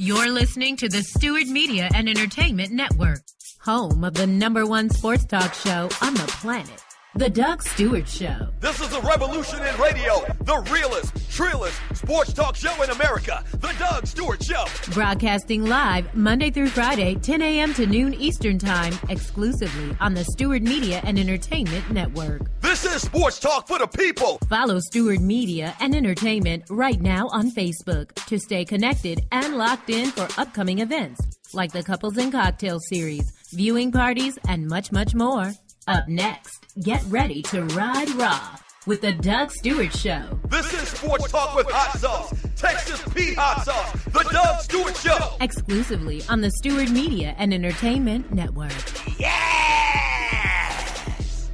You're listening to the Stewart Media and Entertainment Network, home of the #1 sports talk show on the planet, The Doug Stewart Show. This is a revolution in radio, the realest, trillest sports talk show in America, The Doug Stewart Show. Broadcasting live Monday through Friday, 10 a.m. to noon Eastern Time, exclusively on the Stewart Media and Entertainment Network. This is sports talk for the people. Follow Stewart Media and Entertainment right now on Facebook to stay connected and locked in for upcoming events like the Couples and Cocktail Series, viewing parties, and much, much more. Up next, get ready to ride raw with the Doug Stewart Show. This is sports talk with hot sauce, Texas Pete hot sauce, the Doug Stewart Show. Exclusively on the Stewart Media and Entertainment Network. Yes!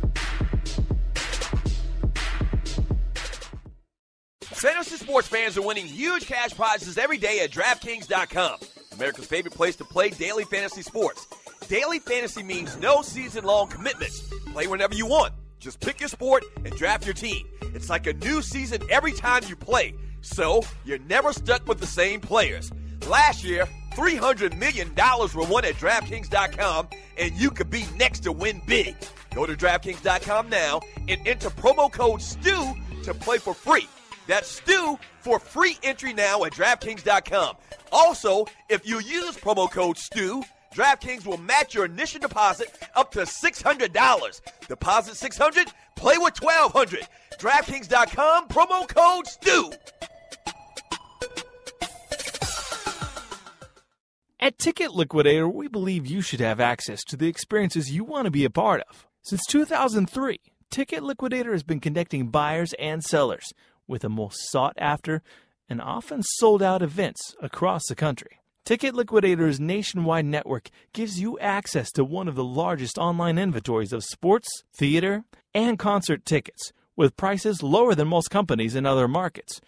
Fantasy sports fans are winning huge cash prizes every day at DraftKings.com, America's favorite place to play daily fantasy sports. Daily fantasy means no season-long commitments. Play whenever you want. Just pick your sport and draft your team. It's like a new season every time you play, so you're never stuck with the same players. Last year, $300 million were won at DraftKings.com, and you could be next to win big. Go to DraftKings.com now and enter promo code STEW to play for free. That's STEW for free entry now at DraftKings.com. Also, if you use promo code STEW, DraftKings will match your initial deposit up to $600. Deposit $600, play with $1,200. DraftKings.com, promo code STEW. At Ticket Liquidator, we believe you should have access to the experiences you want to be a part of. Since 2003, Ticket Liquidator has been connecting buyers and sellers with the most sought-after and often sold-out events across the country. Ticket Liquidator's nationwide network gives you access to one of the largest online inventories of sports, theater, and concert tickets, with prices lower than most companies in other markets.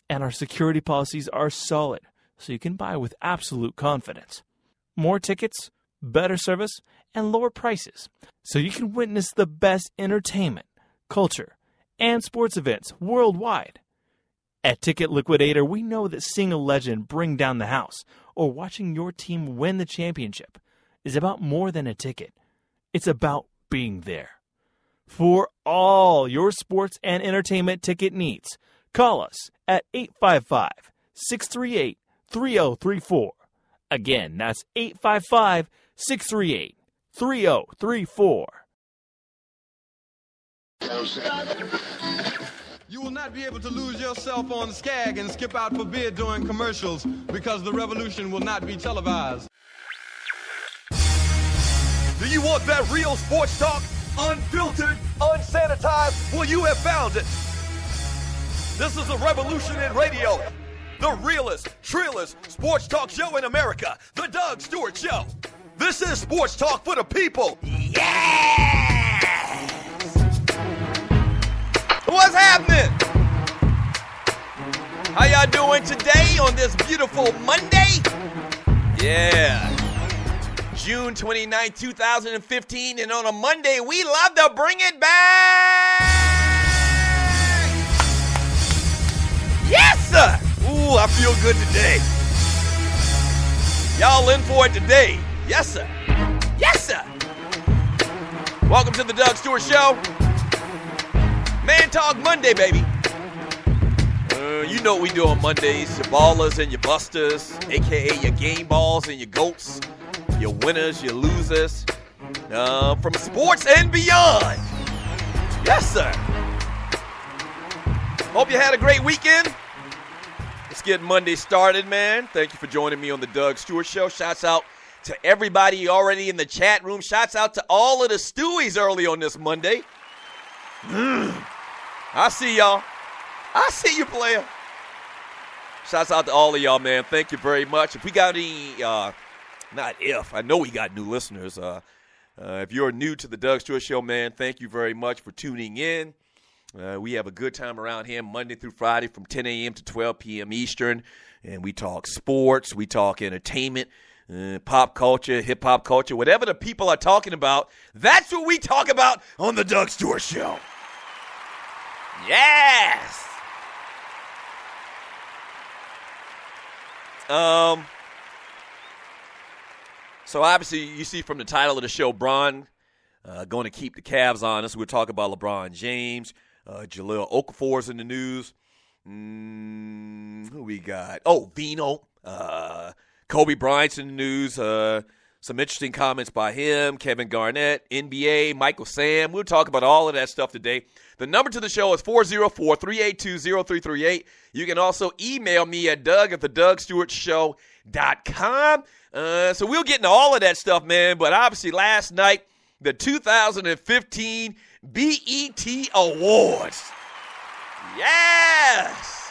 And our security policies are solid, so you can buy with absolute confidence. More tickets, better service, and lower prices, so you can witness the best entertainment, culture, and sports events worldwide. At Ticket Liquidator, we know that seeing a legend bring down the house or watching your team win the championship is about more than a ticket. It's about being there. For all your sports and entertainment ticket needs, call us at 855-638-3034. Again, that's 855-638-3034. You will not be able to lose yourself on Skag and skip out for beer during commercials because the revolution will not be televised. Do you want that real sports talk? Unfiltered, unsanitized? Well, you have found it. This is a revolution in radio. The realest, trillest sports talk show in America. The Doug Stewart Show. This is sports talk for the people. Yeah! What's happening? How y'all doing today on this beautiful Monday? Yeah. June 29, 2015, and on a Monday, we love to bring it back. Yes, sir. Ooh, I feel good today. Y'all in for it today. Yes, sir. Yes, sir. Welcome to the Doug Stewart Show. Man Talk Monday, baby. You know what we do on Mondays. Your Ballas and your Bustas, a.k.a. your game balls and your goats, your winners, your losers, from sports and beyond. Yes, sir. Hope you had a great weekend. Let's get Monday started, man. Thank you for joining me on the Doug Stewart Show. Shouts out to everybody already in the chat room. Shouts out to all of the Stewies early on this Monday. I see y'all. I see you, player. Shouts out to all of y'all, man. Thank you very much. If we got any, I know we got new listeners. If you're new to the Doug Stewart Show, man, thank you very much for tuning in. We have a good time around here Monday through Friday from 10 a.m. to 12 p.m. Eastern. And we talk sports, we talk entertainment, pop culture, hip-hop culture, whatever the people are talking about, that's what we talk about on the Doug Stewart Show. Yes! So obviously you see from the title of the show, Bron going to keep the Cavs honest. We'll talk about LeBron James. Jahlil Okafor's in the news. Who we got? Oh, Vino. Kobe Bryant's in the news. Some interesting comments by him. Kevin Garnett, NBA, Michael Sam. We'll talk about all of that stuff today. The number to the show is 404-382-0338. You can also email me at doug@thedougstewartshow.com. So we'll get into all of that stuff, man. But obviously last night, the 2015 BET Awards. Yes!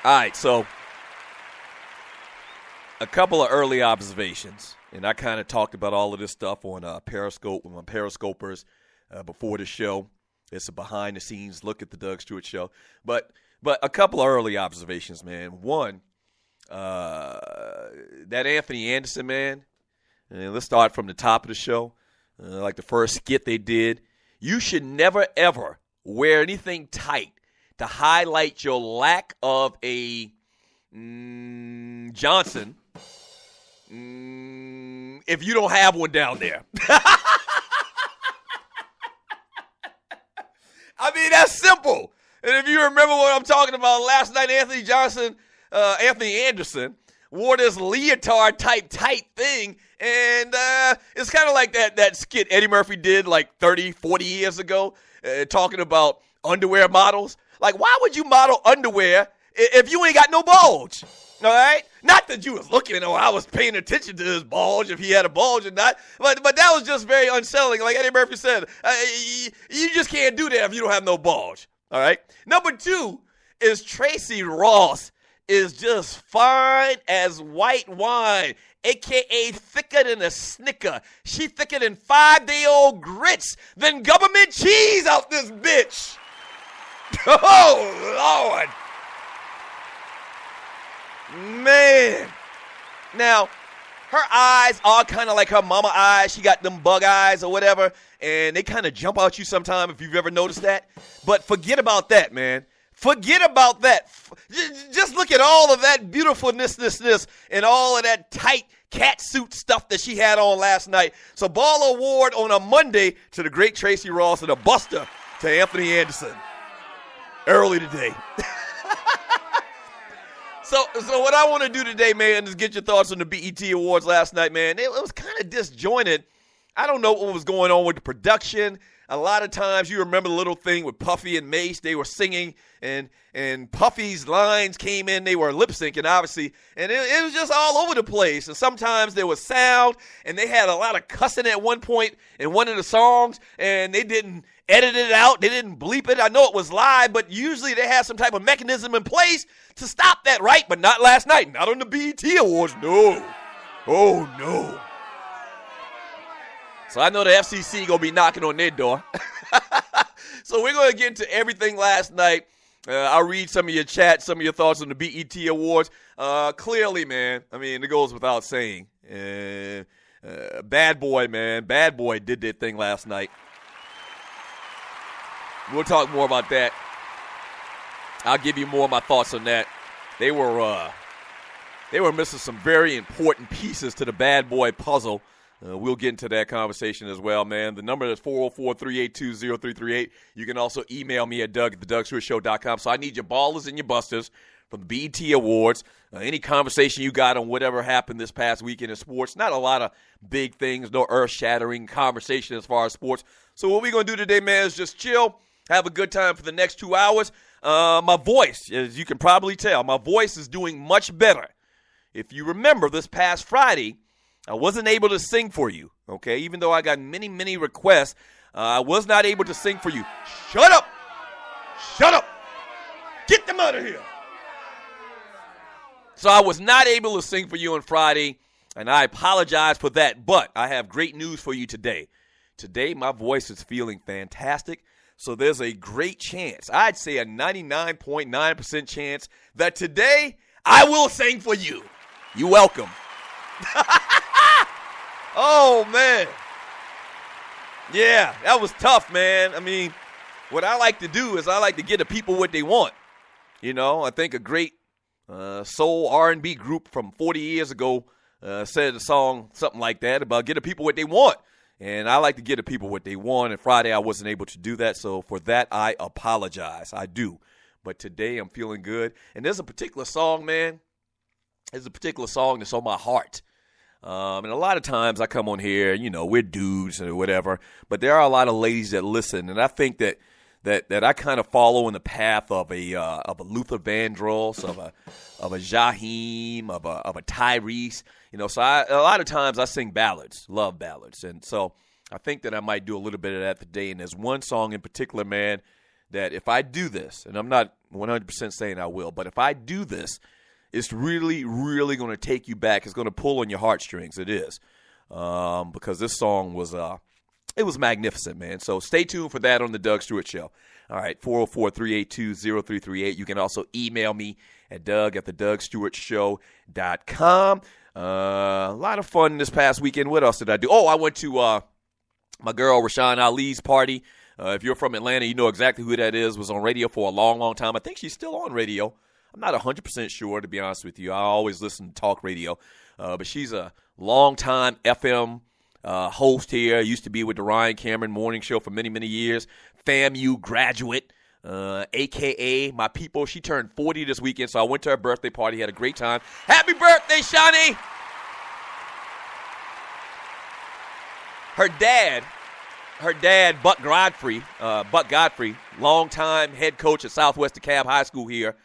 All right, so a couple of early observations, and I kind of talked about all of this stuff on Periscope with my Periscopers before the show. It's a behind-the-scenes look at the Doug Stewart Show. But a couple of early observations, man. One, that Anthony Anderson, man, and let's start from the top of the show, like the first skit they did. You should never, ever wear anything tight to highlight your lack of a Johnson if you don't have one down there. I mean, that's simple. And if you remember what I'm talking about, last night Anthony Anderson wore this leotard type tight thing, and it's kind of like that skit Eddie Murphy did like 30, 40 years ago, talking about underwear models. Like, why would you model underwear if you ain't got no bulge? All right? Not that you was looking or I was paying attention to his bulge, if he had a bulge or not, but that was just very unsettling. Like Eddie Murphy said, you just can't do that if you don't have no bulge. All right? Number two is Tracy Ross is just fine as white wine, a.k.a. thicker than a Snicker. She thicker than 5-day-old grits, than government cheese out this bitch. Oh, Lord. Man. Now, her eyes are kind of like her mama eyes. She got them bug eyes or whatever, and they kind of jump out you sometime if you've ever noticed that. But forget about that, man. Forget about that. Just look at all of that beautifulness, and all of that tight catsuit stuff that she had on last night. So Ball Award on a Monday to the great Tracy Ross, and a buster to Anthony Anderson early today. So what I want to do today, man, is get your thoughts on the BET Awards last night, man. It was kind of disjointed. I don't know what was going on with the production. A lot of times, you remember the little thing with Puffy and Mace. They were singing, and Puffy's lines came in. They were lip syncing, obviously, and it was just all over the place. And sometimes there was sound, and they had a lot of cussing at one point in one of the songs, and they didn't edit it out. They didn't bleep it. I know it was live, but usually they have some type of mechanism in place to stop that, right? But not last night. Not on the BET Awards. No. Oh, no. So I know the FCC going to be knocking on their door. So we're going to get into everything last night. I'll read some of your chat, some of your thoughts on the BET Awards. Clearly, man, I mean, it goes without saying. Bad Boy, man. Bad Boy did their thing last night. We'll talk more about that. I'll give you more of my thoughts on that. They were missing some very important pieces to the Bad Boy puzzle. We'll get into that conversation as well, man. The number is 404-382-0338. You can also email me at doug@thedougstewartshow.com. So I need your ballers and your busters from the BET Awards. Any conversation you got on whatever happened this past weekend in sports. Not a lot of big things, no earth-shattering conversation as far as sports. So what we're going to do today, man, is just chill, have a good time for the next 2 hours. My voice, as you can probably tell, my voice is doing much better. If you remember this past Friday, I wasn't able to sing for you, okay? Even though I got many, many requests, I was not able to sing for you. Shut up! Shut up! Get them out of here! So I was not able to sing for you on Friday, and I apologize for that. But I have great news for you today. Today, my voice is feeling fantastic. So there's a great chance, I'd say a 99.9% chance, that today I will sing for you. You're welcome. Oh, man. Yeah, that was tough, man. I mean, what I like to do is I like to get the people what they want. You know, I think a great soul R&B group from 40 years ago said a song, something like that, about get the people what they want. And I like to get the people what they want, and Friday I wasn't able to do that, so for that I apologize. I do. But today I'm feeling good. And there's a particular song, man. There's a particular song that's on my heart. And a lot of times I come on here, we're dudes or whatever, but there are a lot of ladies that listen, and I think that I kind of follow in the path of a Luther Vandross, of a Jaheim, of a Tyrese, So a lot of times I sing ballads, love ballads, and so I think that I might do a little bit of that today. And there's one song in particular, man, that if I do this, and I'm not 100% saying I will, but if I do this, it's really, really going to take you back. It's going to pull on your heartstrings. It is, because this song was it was magnificent, man. So stay tuned for that on the Doug Stewart Show. All right, 404-382-0338. You can also email me at doug@thedougstewartshow.com. A lot of fun this past weekend. What else did I do? Oh, I went to my girl Rashawn Ali's party. If you're from Atlanta, you know exactly who that is. Was on radio for a long, long time. I think she's still on radio. I'm not 100% sure, to be honest with you. I always listen to talk radio. But she's a long-time FM host here. Used to be with the Ryan Cameron Morning Show for many, many years. FAMU graduate, a.k.a. my people. She turned 40 this weekend, so I went to her birthday party. Had a great time. Happy birthday, Shawnee! Her dad, Buck Godfrey, longtime head coach at Southwest DeKalb High School here,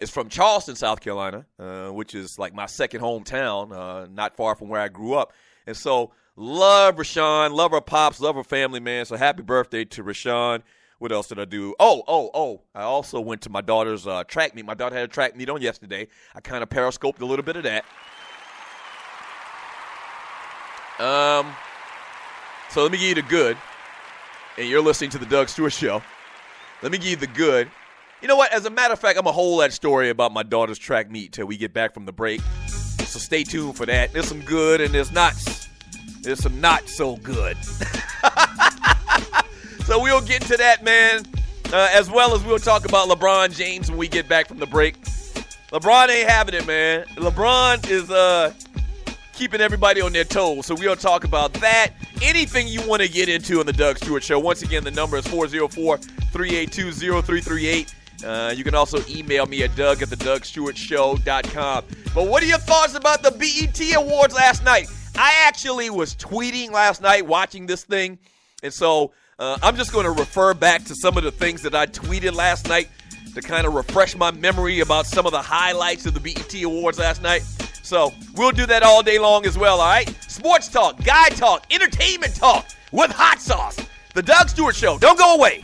is from Charleston, South Carolina, which is like my second hometown, not far from where I grew up. And so love Rashawn, love her pops, love her family, man. So happy birthday to Rashawn. What else did I do? Oh, I also went to my daughter's track meet. My daughter had a track meet on yesterday. I kind of periscoped a little bit of that. So let me give you the good, and you're listening to the Doug Stewart Show. Let me give you the good. You know what? As a matter of fact, I'm going to hold that story about my daughter's track meet till we get back from the break. So stay tuned for that. There's some good, and there's some not so good. So we'll get into that, man, as well as we'll talk about LeBron James when we get back from the break. LeBron ain't having it, man. LeBron is keeping everybody on their toes. So we'll talk about that. Anything you want to get into on the Doug Stewart Show. Once again, the number is 404-382-0338. You can also email me at doug@thedougstewartshow.com. But what are your thoughts about the BET Awards last night? I actually was tweeting last night watching this thing. And so I'm just going to refer back to some of the things that I tweeted last night to kind of refresh my memory about some of the highlights of the BET Awards last night. So we'll do that all day long as well, all right? Sports talk, guy talk, entertainment talk with hot sauce. The Doug Stewart Show. Don't go away.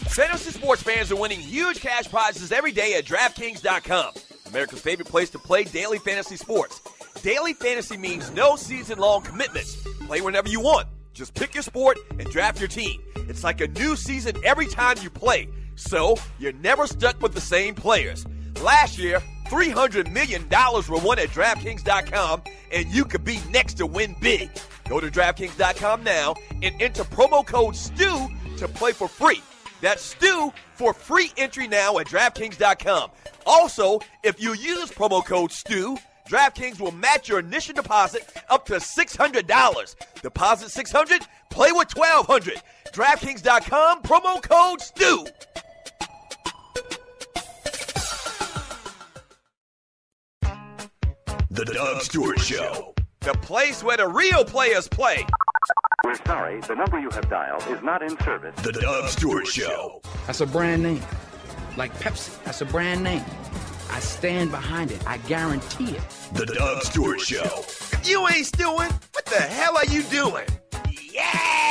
Fantasy sports fans are winning huge cash prizes every day at DraftKings.com. America's favorite place to play daily fantasy sports. Daily fantasy means no season-long commitments. Play whenever you want. Just pick your sport and draft your team. It's like a new season every time you play, so you're never stuck with the same players. Last year, $300 million were won at DraftKings.com, and you could be next to win big. Go to DraftKings.com now and enter promo code STU to play for free. That's STU for free entry now at DraftKings.com. Also, if you use promo code STU, DraftKings will match your initial deposit up to $600. Deposit $600, play with $1,200. DraftKings.com, promo code STU. The Doug Stewart Show. The place where the real players play. We're sorry, the number you have dialed is not in service. The Doug Stewart Show. That's a brand name. Like Pepsi, that's a brand name. I stand behind it. I guarantee it. The Doug Stewart Show. If you ain't stewing, what the hell are you doing? Yeah!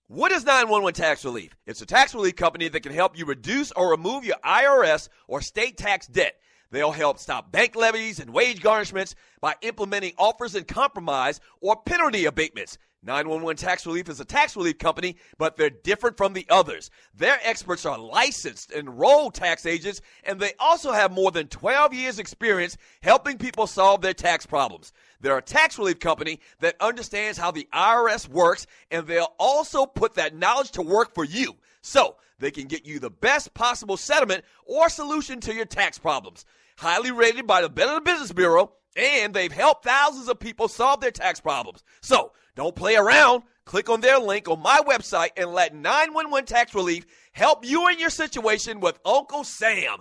What is 911 Tax Relief? It's a tax relief company that can help you reduce or remove your IRS or state tax debt. They'll help stop bank levies and wage garnishments by implementing offers and compromise or penalty abatements. 911 Tax Relief is a tax relief company, but they're different from the others. Their experts are licensed, enrolled tax agents, and they also have more than 12 years' experience helping people solve their tax problems. They're a tax relief company that understands how the IRS works, and they'll also put that knowledge to work for you, so they can get you the best possible settlement or solution to your tax problems. Highly rated by the Better Business Bureau, and they've helped thousands of people solve their tax problems. So, don't play around. Click on their link on my website and let 911 Tax Relief help you in your situation with Uncle Sam.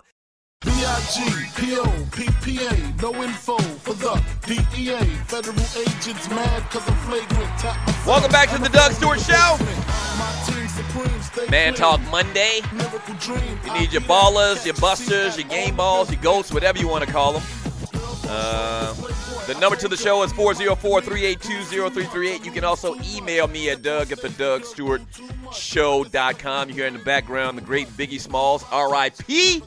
B-I-G-P-O-P-P-A, no info for the DEA. Federal agents mad because I'm flagrant. Welcome back to the Doug Stewart Show. Man Talk Monday. You need your ballers, your busters, your game balls, your goats, whatever you want to call them. The number to the show is 404-382-0338. You can also email me at doug@thedougstewartshow.com. You hear in the background the great Biggie Smalls, R.I.P.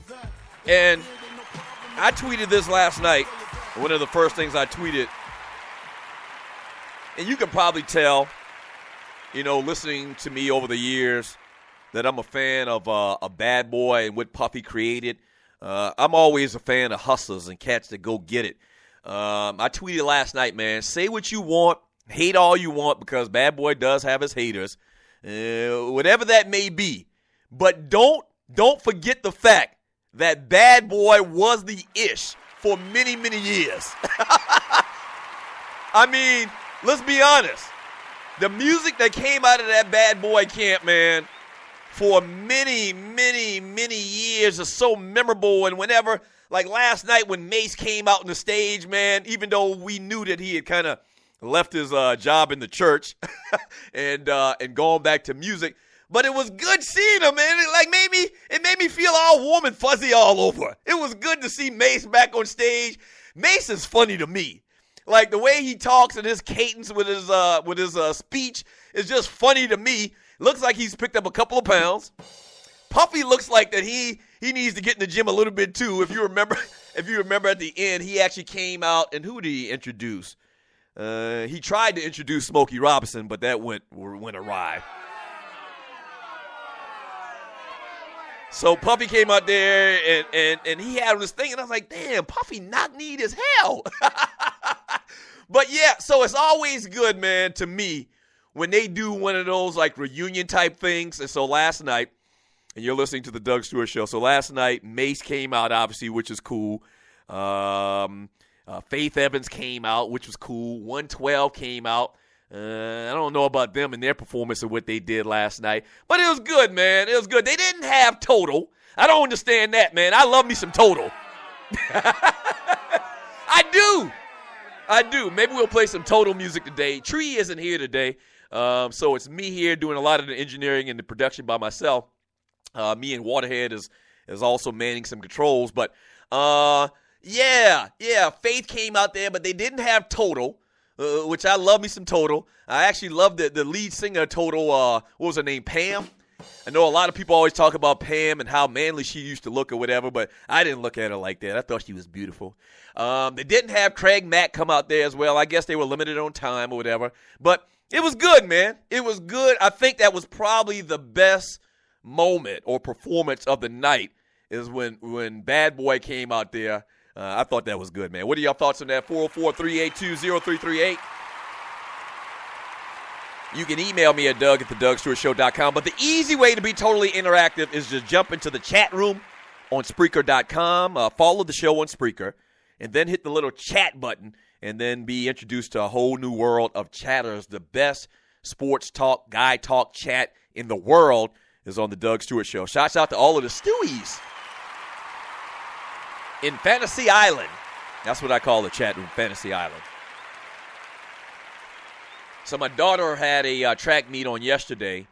And I tweeted this last night. One of the first things I tweeted. And you can probably tell, you know, listening to me over the years, that I'm a fan of Bad Boy and what Puffy created. I'm always a fan of hustlers and cats that go get it. I tweeted last night, man, say what you want, hate all you want, because Bad Boy does have his haters, whatever that may be. But don't forget the fact that Bad Boy was the ish for many, many years. I mean, let's be honest. The music that came out of that Bad Boy camp, man, for many, many, many years is so memorable. And whenever, like last night when Mace came out on the stage, man, even though we knew that he had kind of left his job in the church and gone back to music, but it was good seeing him, man. It made me feel all warm and fuzzy all over. It was good to see Mace back on stage. Mace is funny to me. Like the way he talks and his cadence with his speech is just funny to me. Looks like he's picked up a couple of pounds. Puffy looks like that he needs to get in the gym a little bit too. If you remember at the end, he actually came out, and who did he introduce? He tried to introduce Smokey Robinson, but that went awry. So Puffy came out there and he had this thing, and I was like, damn, Puffy knock-kneed as hell. But yeah, so it's always good, man, to me when they do one of those like reunion type things. And so last night, and you're listening to the Doug Stewart Show. So last night, Mace came out, obviously, which is cool. Faith Evans came out, which was cool. 112 came out. I don't know about them and their performance of what they did last night. But it was good, man. It was good. They didn't have Total. I don't understand that, man. I love me some Total. I do. Maybe we'll play some Total music today. Tree isn't here today. So it's me here doing a lot of the engineering and the production by myself. Me and Waterhead is also manning some controls. But, yeah, Faith came out there, but they didn't have Total. Which I love me some Total. I actually love the lead singer of Total, what was her name, Pam? I know a lot of people always talk about Pam and how manly she used to look or whatever, but I didn't look at her like that. I thought she was beautiful. They didn't have Craig Mack come out there as well. I guess they were limited on time or whatever. But it was good, man. It was good. I think that was probably the best moment or performance of the night is when Bad Boy came out there. I thought that was good, man. What are y'all thoughts on that? 404-382-0338. You can email me at doug@thedougstewartshow.com. But the easy way to be totally interactive is just jump into the chat room on Spreaker.com. Follow the show on Spreaker. And then hit the little chat button. And then be introduced to a whole new world of chatters. The best sports talk, guy talk chat in the world is on the Doug Stewart Show. Shouts out to all of the Stewies in Fantasy Island. That's what I call the chat room, Fantasy Island. So my daughter had a track meet on yesterday.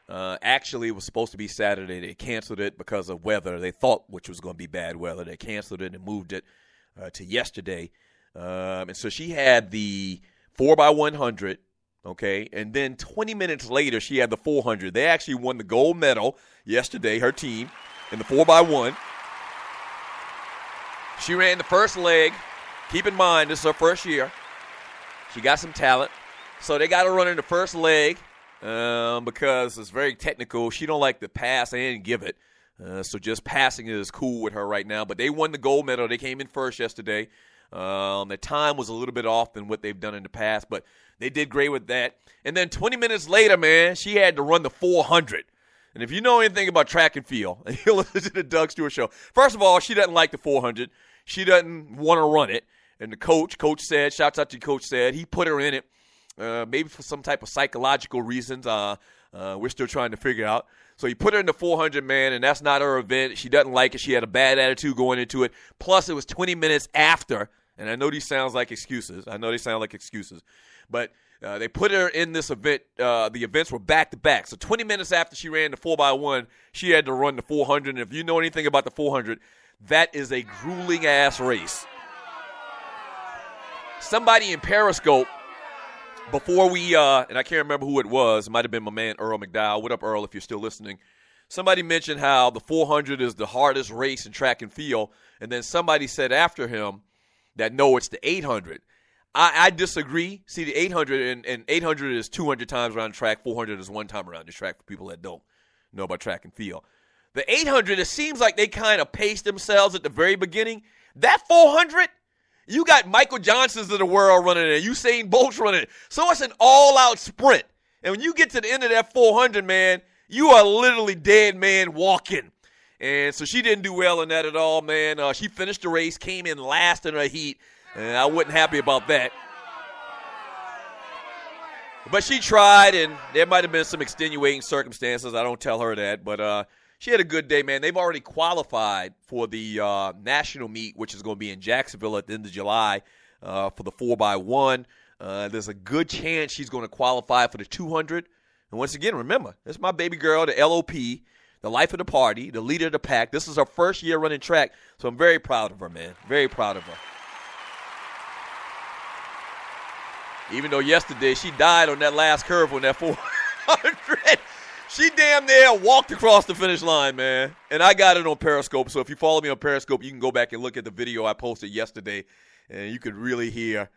Actually, it was supposed to be Saturday. They canceled it because of weather. They thought which was going to be bad weather. They canceled it and moved it to yesterday. And so she had the 4x100, okay? And then 20 minutes later, she had the 400. They actually won the gold medal yesterday, her team, in the 4x1. She ran the first leg. Keep in mind, this is her first year. She got some talent. So they got to run in the first leg because it's very technical. She don't like to pass and give it. So just passing it is cool with her right now. But they won the gold medal. They came in first yesterday. The time was a little bit off than what they've done in the past, but they did great with that. And then 20 minutes later, man, she had to run the 400. And if you know anything about track and field, and you listen to the Doug Stewart Show, first of all, she doesn't like the 400. She doesn't want to run it. And the coach said, shouts out to the coach, said he put her in it maybe for some type of psychological reasons. We're still trying to figure out. So he put her in the 400, man, and that's not her event. She doesn't like it. She had a bad attitude going into it. Plus, it was 20 minutes after. And I know these sound like excuses. But they put her in this event. The events were back-to-back. So 20 minutes after she ran the 4x1, she had to run the 400. And if you know anything about the 400, that is a grueling-ass race. Somebody in Periscope, before we, and I can't remember who it was. It might have been my man Earl McDowell. What up, Earl, if you're still listening? Somebody mentioned how the 400 is the hardest race in track and field. And then somebody said after him, that no, it's the 800. I disagree. See, the 800, and 800 is 200 times around the track. 400 is one time around the track for people that don't know about track and field. The 800, it seems like they kind of paced themselves at the very beginning. That 400, you got Michael Johnsons of the world running it. Usain Bolt's running it. So it's an all-out sprint. And when you get to the end of that 400, man, you are literally dead man walking. And so she didn't do well in that at all, man. She finished the race, came in last in her heat, and I wasn't happy about that. But she tried, and there might have been some extenuating circumstances. I don't tell her that, but she had a good day, man. They've already qualified for the national meet, which is going to be in Jacksonville at the end of July for the 4x1. There's a good chance she's going to qualify for the 200. And once again, remember, it's my baby girl, the LOP. The life of the party, the leader of the pack. This is her first year running track, so I'm very proud of her, man. Very proud of her. Even though yesterday she died on that last curve on that 400. She damn near walked across the finish line, man. And I got it on Periscope, so if you follow me on Periscope, you can go back and look at the video I posted yesterday, and you could really hear,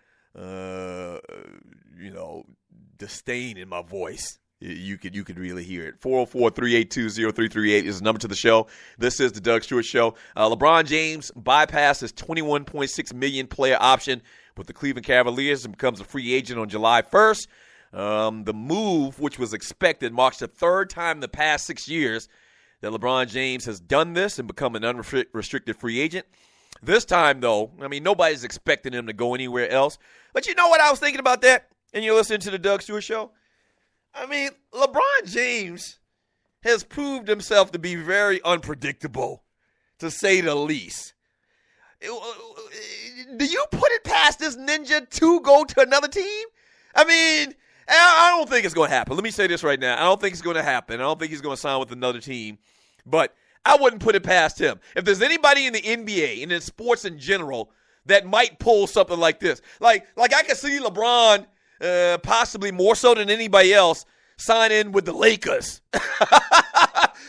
disdain in my voice. You could really hear it. 404-382-0338 is the number to the show. This is the Doug Stewart Show. LeBron James bypassed his $21.6 million player option with the Cleveland Cavaliers and becomes a free agent on July 1st. The move, which was expected, marks the third time in the past 6 years that LeBron James has done this and become an unrestricted free agent. This time, though, I mean, nobody's expecting him to go anywhere else. But you know what I was thinking about that? And you're listening to the Doug Stewart Show? I mean, LeBron James has proved himself to be very unpredictable, to say the least. Do you put it past this ninja to go to another team? I mean, I don't think it's going to happen. Let me say this right now. I don't think it's going to happen. I don't think he's going to sign with another team. But I wouldn't put it past him. If there's anybody in the NBA and in sports in general that might pull something like this, like I can see LeBron possibly more so than anybody else, sign in with the Lakers.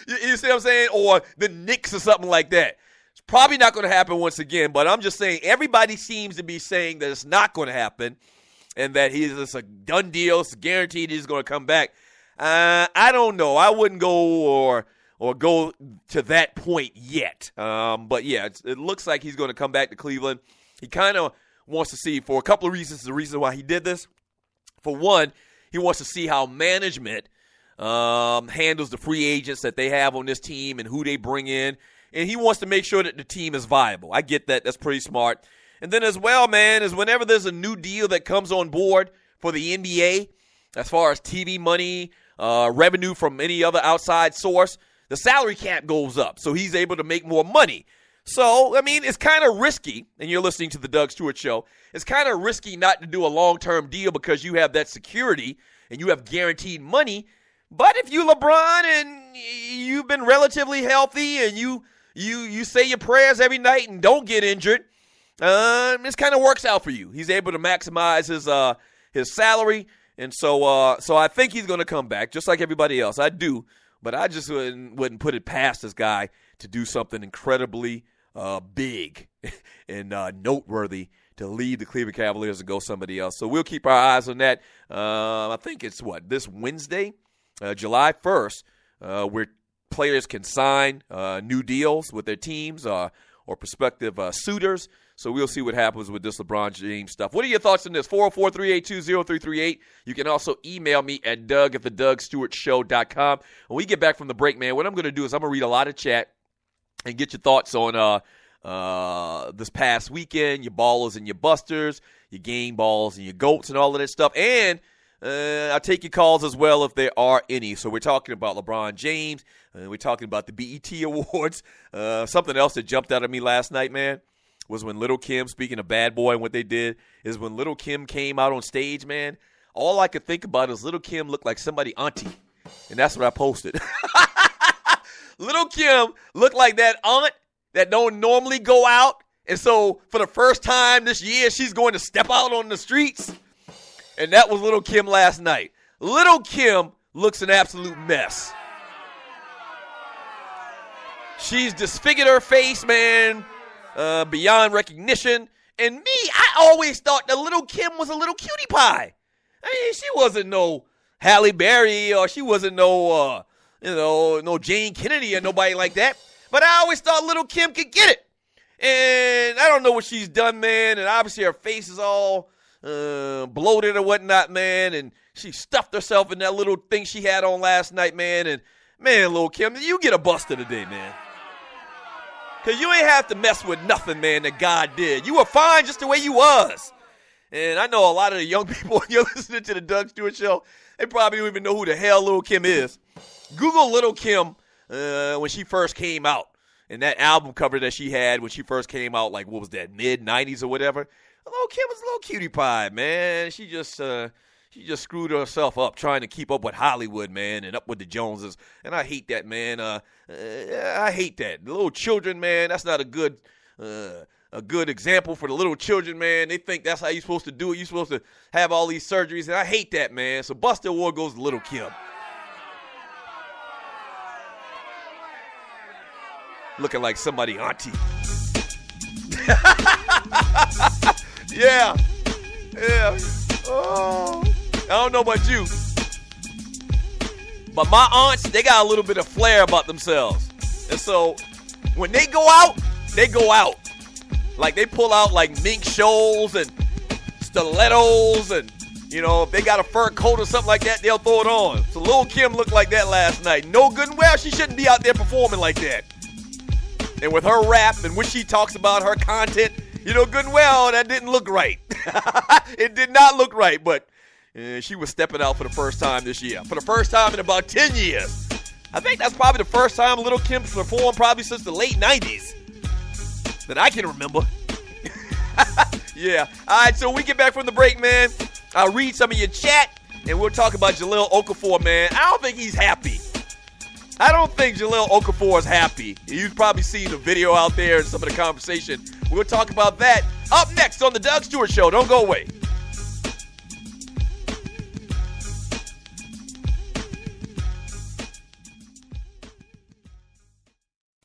You see what I'm saying? Or the Knicks or something like that. It's probably not going to happen once again, but I'm just saying everybody seems to be saying that it's not going to happen and that it's a done deal. It's guaranteed he's going to come back. I don't know. I wouldn't go or go to that point yet. But, yeah, it looks like he's going to come back to Cleveland. He kind of wants to see, for a couple of reasons, the reason why he did this. For one, he wants to see how management handles the free agents that they have on this team and who they bring in. And he wants to make sure that the team is viable. I get that. That's pretty smart. And then as well, man, is whenever there's a new deal that comes on board for the NBA, as far as TV money, revenue from any other outside source, the salary cap goes up. So he's able to make more money. So, I mean, it's kind of risky, and you're listening to the Doug Stewart Show, it's kind of risky not to do a long-term deal because you have that security and you have guaranteed money. But if you LeBron and you've been relatively healthy and you say your prayers every night and don't get injured, this kind of works out for you. He's able to maximize his salary, and so I think he's going to come back, just like everybody else. I do, but I just wouldn't put it past this guy to do something incredibly big and noteworthy to leave the Cleveland Cavaliers and go somebody else. So we'll keep our eyes on that. I think it's this Wednesday, July 1st, where players can sign new deals with their teams or prospective suitors. So we'll see what happens with this LeBron James stuff. What are your thoughts on this? 404-382-0338. You can also email me at doug@thedugstewartshow.com. When we get back from the break, man, what I'm going to do is I'm going to read a lot of chat and get your thoughts on this past weekend, your ballers and your busters, your game balls and your goats and all of that stuff. And I'll take your calls as well if there are any. So we're talking about LeBron James. We're talking about the BET Awards. Something else that jumped out at me last night, man, was when Little Kim, speaking of Bad Boy and what they did, is when Little Kim came out on stage, man, all I could think about is Little Kim looked like somebody auntie. And that's what I posted. Little Kim looked like that aunt that don't normally go out. And so for the first time this year, she's going to step out on the streets. And that was Little Kim last night. Little Kim looks an absolute mess. She's disfigured her face, man, beyond recognition. And me, I always thought that Little Kim was a little cutie pie. I mean, she wasn't no Halle Berry, or she wasn't no, no Jane Kennedy or nobody like that. But I always thought Little Kim could get it. And I don't know what she's done, man. And obviously her face is all bloated or whatnot, man. And she stuffed herself in that little thing she had on last night, man. And, man, Lil' Kim, you get a buster today, man. Because you ain't have to mess with nothing, man, that God did. You were fine just the way you was. And I know a lot of the young people, you're listening to the Doug Stewart Show, they probably don't even know who the hell Lil' Kim is. Google Little Kim when she first came out. And that album cover that she had when she first came out, like, what was that, mid-90s or whatever? Lil' Kim was a little cutie pie, man. She just screwed herself up trying to keep up with Hollywood, man, and up with the Joneses. And I hate that, man. I hate that. The little children, man, that's not a good example for the little children, man. They think that's how you're supposed to do it. You're supposed to have all these surgeries, and I hate that, man. So Buster Award goes to Little Kim. Looking like somebody auntie. Yeah. Oh, I don't know about you, but my aunts, they got a little bit of flair about themselves. And so when they go out, they go out. Like they pull out like mink shoals and stilettos, and if they got a fur coat or something like that, they'll throw it on. So Lil' Kim looked like that last night. No good and well, she shouldn't be out there performing like that. And with her rap and what she talks about, her content, good and well, that didn't look right. It did not look right, but she was stepping out for the first time this year. For the first time in about 10 years. I think that's probably the first time Little Kim performed probably since the late 90s that I can remember. Yeah. All right, so when we get back from the break, man, I'll read some of your chat, and we'll talk about Jahlil Okafor, man. I don't think he's happy. I don't think Jahlil Okafor is happy. You've probably seen the video out there and some of the conversation. We'll talk about that up next on the Doug Stewart Show. Don't go away.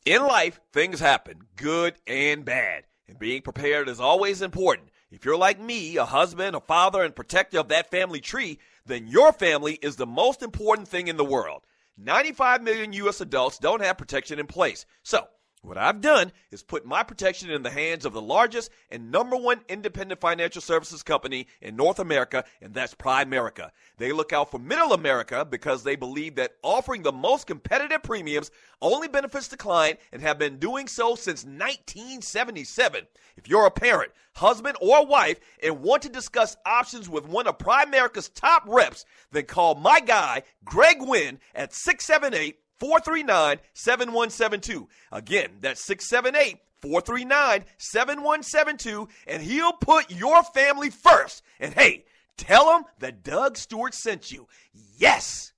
In life, things happen, good and bad. And being prepared is always important. If you're like me, a husband, a father, and protector of that family tree, then your family is the most important thing in the world. 95 million U.S. adults don't have protection in place. So, what I've done is put my protection in the hands of the largest and number one independent financial services company in North America, and that's Primerica. They look out for middle America because they believe that offering the most competitive premiums only benefits the client and have been doing so since 1977. If you're a parent, husband, or wife and want to discuss options with one of Primerica's top reps, then call my guy, Greg Wynn, at 678-439-7172. Again, that's 678-439-7172, and he'll put your family first. And hey, tell him that Doug Stewart sent you. Yes!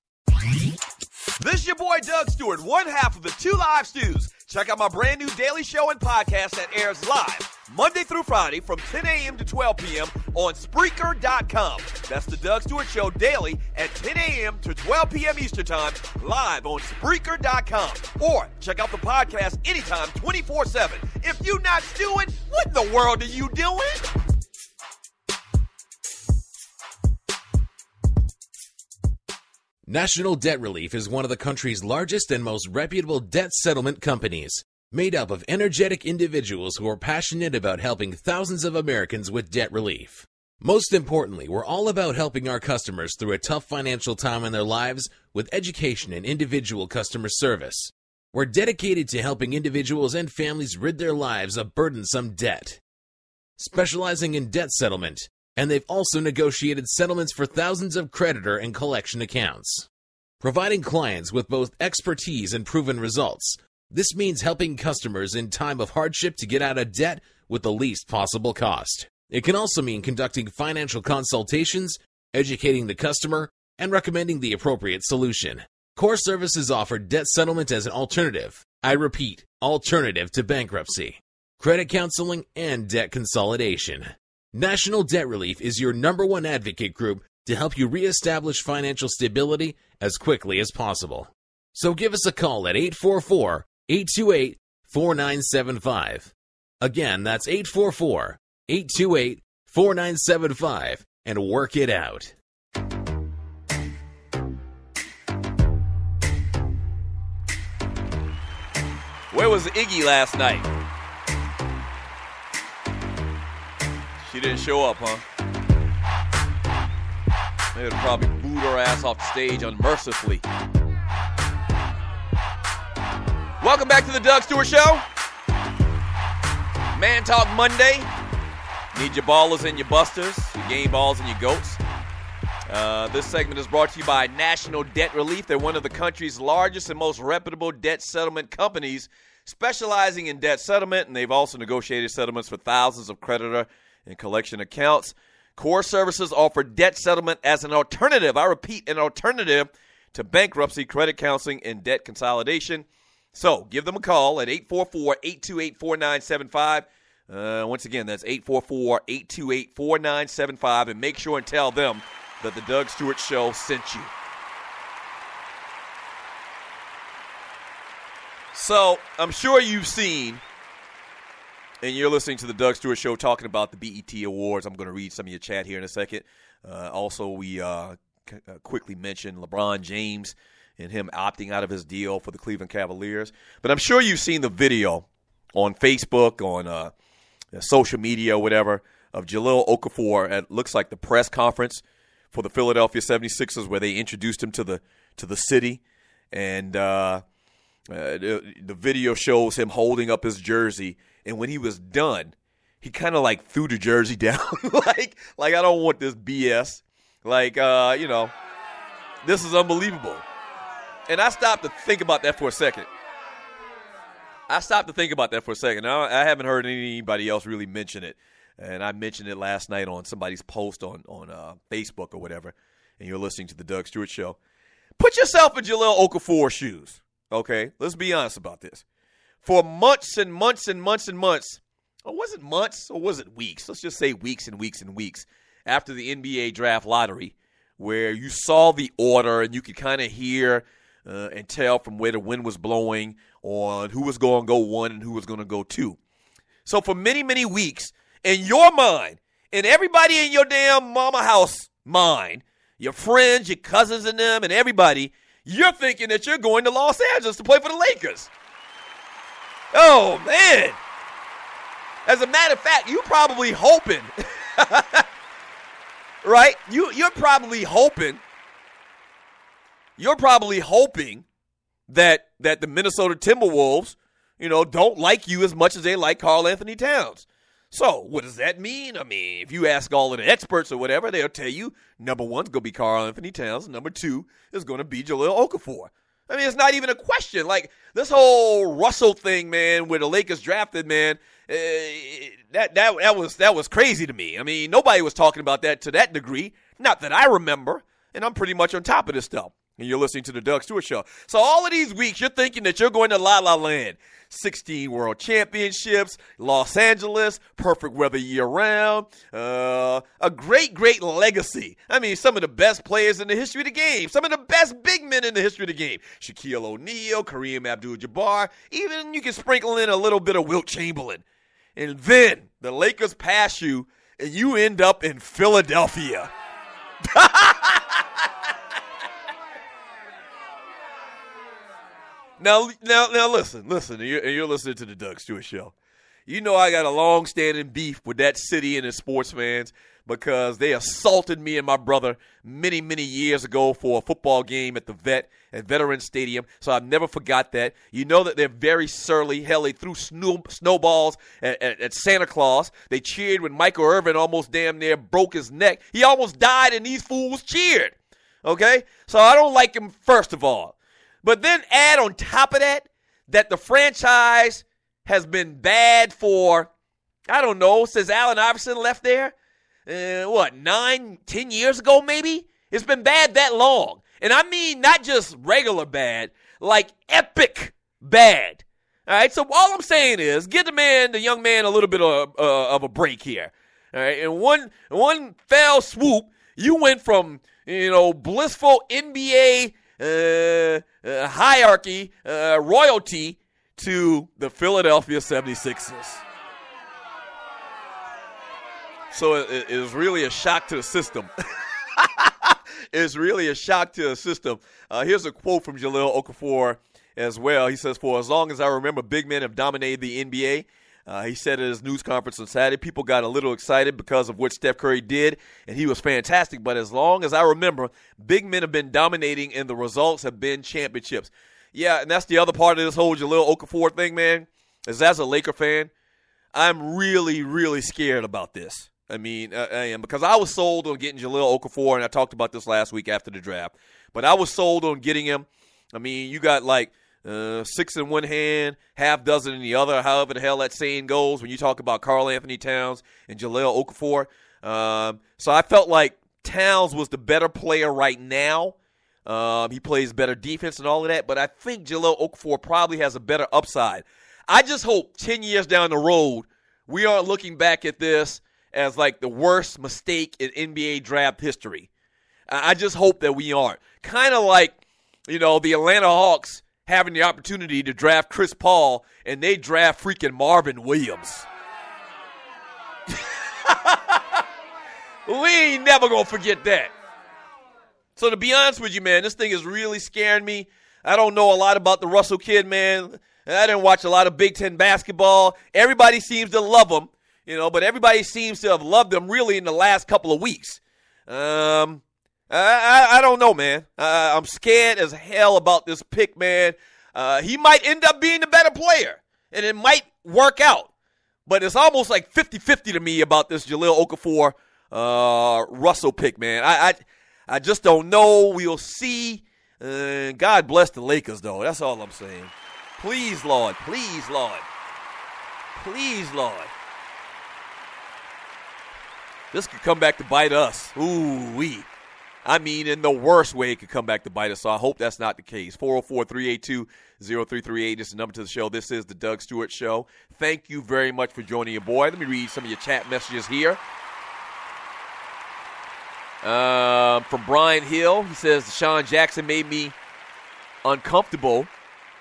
This is your boy Doug Stewart, one half of the Two Live Stews. Check out my brand new daily show and podcast that airs live Monday through Friday from 10 a.m. to 12 p.m. on Spreaker.com. That's the Doug Stewart Show daily at 10 a.m. to 12 p.m. Eastern Time, live on Spreaker.com. Or check out the podcast anytime, 24/7. If you're not stewing, what in the world are you doing? National Debt Relief is one of the country's largest and most reputable debt settlement companies, made up of energetic individuals who are passionate about helping thousands of Americans with debt relief. Most importantly, we're all about helping our customers through a tough financial time in their lives with education and individual customer service. We're dedicated to helping individuals and families rid their lives of burdensome debt. Specializing in debt settlement, and they've also negotiated settlements for thousands of creditor and collection accounts. Providing clients with both expertise and proven results, this means helping customers in time of hardship to get out of debt with the least possible cost. It can also mean conducting financial consultations, educating the customer, and recommending the appropriate solution. Core Services offer debt settlement as an alternative. I repeat, alternative to bankruptcy, credit counseling, and debt consolidation. National Debt Relief is your #1 advocate group to help you reestablish financial stability as quickly as possible. So give us a call at 844-828-4975. Again, that's 844-828-4975, and work it out. Where was Iggy last night? She didn't show up, huh? They would probably boot her ass off the stage unmercifully. Welcome back to the Doug Stewart Show. Man Talk Monday. Need your Ballas and your Bustas, your game balls and your goats. This segment is brought to you by National Debt Relief. They're one of the country's largest and most reputable debt settlement companies, specializing in debt settlement, and they've also negotiated settlements for thousands of creditor and collection accounts. Core Services offer debt settlement as an alternative, I repeat, an alternative to bankruptcy, credit counseling, and debt consolidation. So give them a call at 844-828-4975. Once again, that's 844-828-4975, and make sure and tell them that the Doug Stewart Show sent you. So I'm sure you've seen, and you're listening to the Doug Stewart Show talking about the BET Awards. I'm going to read some of your chat here in a second. Also, we quickly mentioned LeBron James and him opting out of his deal for the Cleveland Cavaliers. But I'm sure you've seen the video on Facebook, on social media, whatever, of Jahlil Okafor at, looks like, the press conference for the Philadelphia 76ers, where they introduced him to the city. And the video shows him holding up his jersey. And when he was done, he kind of like threw the jersey down. like I don't want this BS. This is unbelievable. And I stopped to think about that for a second. Now, I haven't heard anybody else really mention it. And I mentioned it last night on somebody's post on Facebook or whatever. And you're listening to the Doug Stewart Show. Put yourself in Jahlil Okafor's shoes. Okay? Let's be honest about this. For months and months and months and months, or was it months or was it weeks? Let's just say weeks and weeks and weeks after the NBA draft lottery, where you saw the order and you could kind of hear and tell from where the wind was blowing on who was going to go 1 and who was going to go 2. So for many, many weeks, in your mind, and everybody in your damn mama house mind, your friends, your cousins and them and everybody, you're thinking that you're going to Los Angeles to play for the Lakers. Oh, man. As a matter of fact, you're probably hoping, right? You're probably hoping that the Minnesota Timberwolves, don't like you as much as they like Karl Anthony Towns. So what does that mean? I mean, if you ask all of the experts or whatever, they'll tell you number 1's going to be Karl Anthony Towns. Number 2 is going to be Jahlil Okafor. I mean, it's not even a question. Like, this whole Russell thing, man, where the Lakers drafted, man, that was crazy to me. I mean, nobody was talking about that to that degree. Not that I remember, and I'm pretty much on top of this stuff. and you're listening to the Doug Stewart Show. So all of these weeks, you're thinking that you're going to La La Land. 16 World Championships, Los Angeles, perfect weather year-round, a great, great legacy. I mean, some of the best players in the history of the game, some of the best big men in the history of the game. Shaquille O'Neal, Kareem Abdul-Jabbar, even you can sprinkle in a little bit of Wilt Chamberlain. And then the Lakers pass you, and you end up in Philadelphia. Now, listen, you're listening to the Doug Stewart Show. You know I got a long-standing beef with that city and its sports fans because they assaulted me and my brother many, many years ago for a football game at Veterans Stadium, so I've never forgot that. You know that they're very surly. Hell, they threw snowballs at Santa Claus. They cheered when Michael Irvin almost damn near broke his neck. He almost died, and these fools cheered. Okay? So I don't like him, first of all. But then add on top of that the franchise has been bad for, I don't know, since Allen Iverson left there. 9, 10 years ago maybe? It's been bad that long. And I mean not just regular bad, like epic bad. All right, so all I'm saying is give the young man a little bit of a break here. All right, in one fell swoop, you went from, blissful NBA hierarchy, royalty to the Philadelphia 76ers. So it is really a shock to the system. It's really a shock to the system. Here's a quote from Jahlil Okafor as well. He says, "For as long as I remember, big men have dominated the NBA." He said at his news conference on Saturday, people got a little excited because of what Steph Curry did, and he was fantastic. But as long as I remember, big men have been dominating, and the results have been championships. Yeah, and that's the other part of this whole Jahlil Okafor thing, man, is as a Laker fan, I'm really, really scared about this. I mean, I am, because I was sold on getting Jahlil Okafor, and I talked about this last week after the draft. But I was sold on getting him. I mean, you got like 6 in one hand, half dozen in the other, however the hell that saying goes when you talk about Karl Anthony Towns and Jahlil Okafor. So I felt like Towns was the better player right now. He plays better defense and all of that, but I think Jahlil Okafor probably has a better upside. I just hope 10 years down the road we aren't looking back at this as like the worst mistake in NBA draft history. I just hope that we aren't. Kind of like, the Atlanta Hawks having the opportunity to draft Chris Paul, and they draft freaking Marvin Williams. We ain't never going to forget that. So to be honest with you, man, this thing is really scaring me. I don't know a lot about the Russell kid, man. I didn't watch a lot of Big Ten basketball. Everybody seems to love him, but everybody seems to have loved him really in the last couple of weeks. I don't know, man. I'm scared as hell about this pick, man. He might end up being the better player, and it might work out. But it's almost like 50-50 to me about this Jahlil Okafor Russell pick, man. I just don't know. We'll see. God bless the Lakers, though. That's all I'm saying. Please, Lord. Please, Lord. Please, Lord. This could come back to bite us. Ooh-wee. I mean, in the worst way, it could come back to bite us, so I hope that's not the case. 404-382-0338 is the number to the show. This is the Doug Stewart Show. Thank you very much for joining your boy. Let me read some of your chat messages here. From Brian Hill, he says, Deshaun Jackson made me uncomfortable.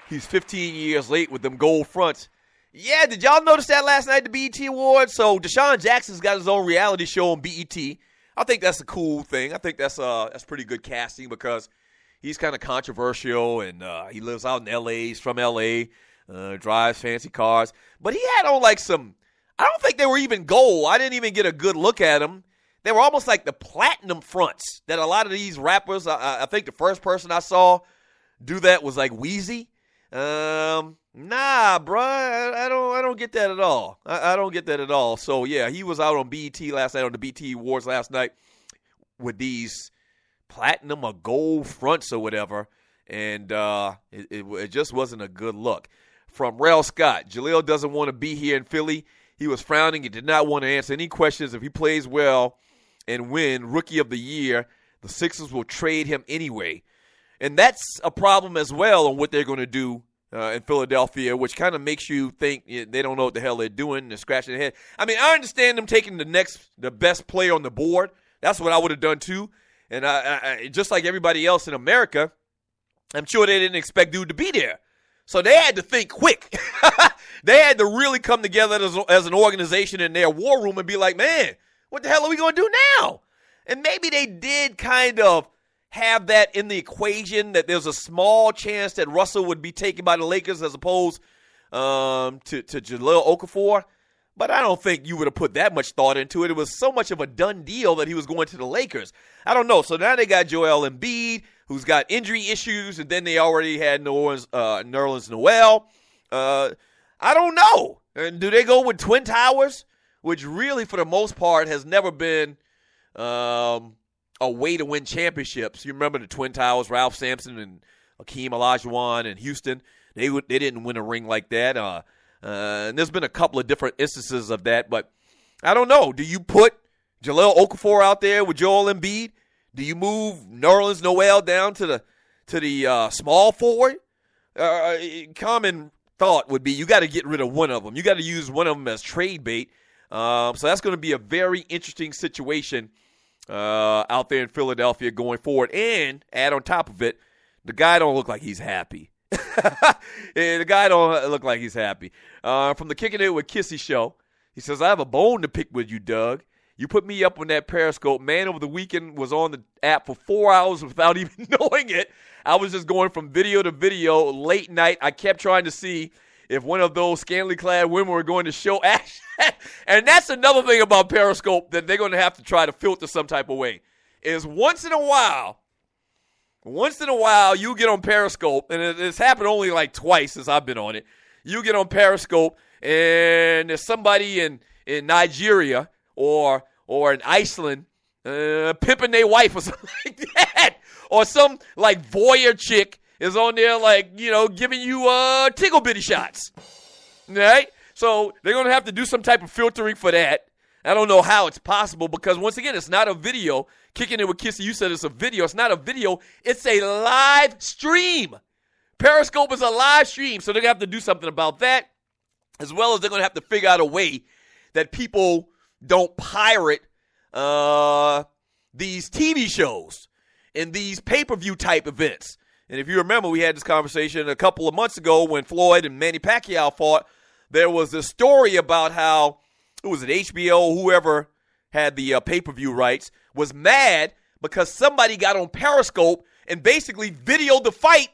He's 15 years late with them gold fronts. Yeah, did y'all notice that last night at the BET Awards? So Deshaun Jackson's got his own reality show on BET. I think that's a cool thing. I think that's pretty good casting because he's kind of controversial and he lives out in L.A. He's from L.A., drives fancy cars. But he had on like some – I don't think they were even gold. I didn't even get a good look at them. They were almost like the platinum fronts that a lot of these rappers – I think the first person I saw do that was like Weezy. Nah, bro, I don't get that at all. I don't get that at all. So, yeah, he was out on BET last night, on the BET Awards last night with these platinum or gold fronts or whatever, and it just wasn't a good look. From Rel Scott, Jahlil doesn't want to be here in Philly. He was frowning and did not want to answer any questions. If he plays well and win Rookie of the Year, the Sixers will trade him anyway. And that's a problem as well on what they're going to do in Philadelphia, which kind of makes you think they don't know what the hell they're doing. They're scratching their head. I mean, I understand them taking the best player on the board. That's what I would have done too. And I just like everybody else in America, I'm sure they didn't expect dude to be there. So they had to think quick. They had to really come together as an organization in their war room and be like, man, what the hell are we going to do now? And maybe they did kind of have that in the equation, that there's a small chance that Russell would be taken by the Lakers as opposed to Jahlil Okafor. But I don't think you would have put that much thought into it. It was so much of a done deal that he was going to the Lakers. I don't know. So now they got Joel Embiid, who's got injury issues, and then they already had Nerlens Noel. I don't know. And do they go with Twin Towers, which really, for the most part, has never been a way to win championships? You remember the Twin Towers, Ralph Sampson and Hakeem Olajuwon in Houston? They didn't win a ring like that. And there's been a couple of different instances of that, but I don't know. Do you put Jahlil Okafor out there with Joel Embiid? Do you move Nerlens Noel down to the small forward? Common thought would be you got to get rid of one of them. You got to use one of them as trade bait. So that's going to be a very interesting situation out there in Philadelphia going forward. And add on top of it, the guy don't look like he's happy. The guy don't look like he's happy. From the Kicking It with Kissy show, he says, I have a bone to pick with you, Doug. You put me up on that Periscope. Man, over the weekend was on the app for 4 hours without even knowing it. I was just going from video to video late night. I kept trying to see if one of those scantily clad women were going to show action. And that's another thing about Periscope that they're going to have to try to filter some type of way, is once in a while you get on Periscope, and it's happened only like twice since I've been on it. You get on Periscope, and there's somebody in Nigeria or in Iceland pimping their wife or something like that. Or some, like, voyeur chick is on there, like, giving you tickle bitty shots. Right? So they're going to have to do some type of filtering for that. I don't know how it's possible because, once again, it's not a video. Kicking It with Kissy, you said it's a video. It's not a video. It's a live stream. Periscope is a live stream, so they're going to have to do something about that, as well as they're going to have to figure out a way that people don't pirate these TV shows and these pay-per-view type events. And if you remember, we had this conversation a couple of months ago when Floyd and Manny Pacquiao fought. There was a story about how, it was at HBO, whoever had the pay-per-view rights, was mad because somebody got on Periscope and basically videoed the fight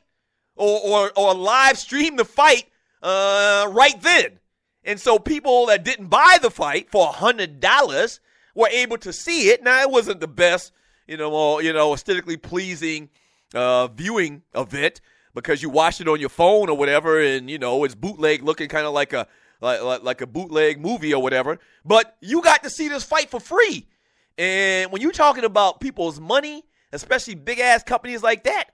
or live streamed the fight right then. And so people that didn't buy the fight for $100 were able to see it. Now, it wasn't the best, aesthetically pleasing viewing event because you watched it on your phone or whatever, and, it's bootleg looking kind of like a bootleg movie or whatever. But you got to see this fight for free. And when you're talking about people's money, especially big-ass companies like that,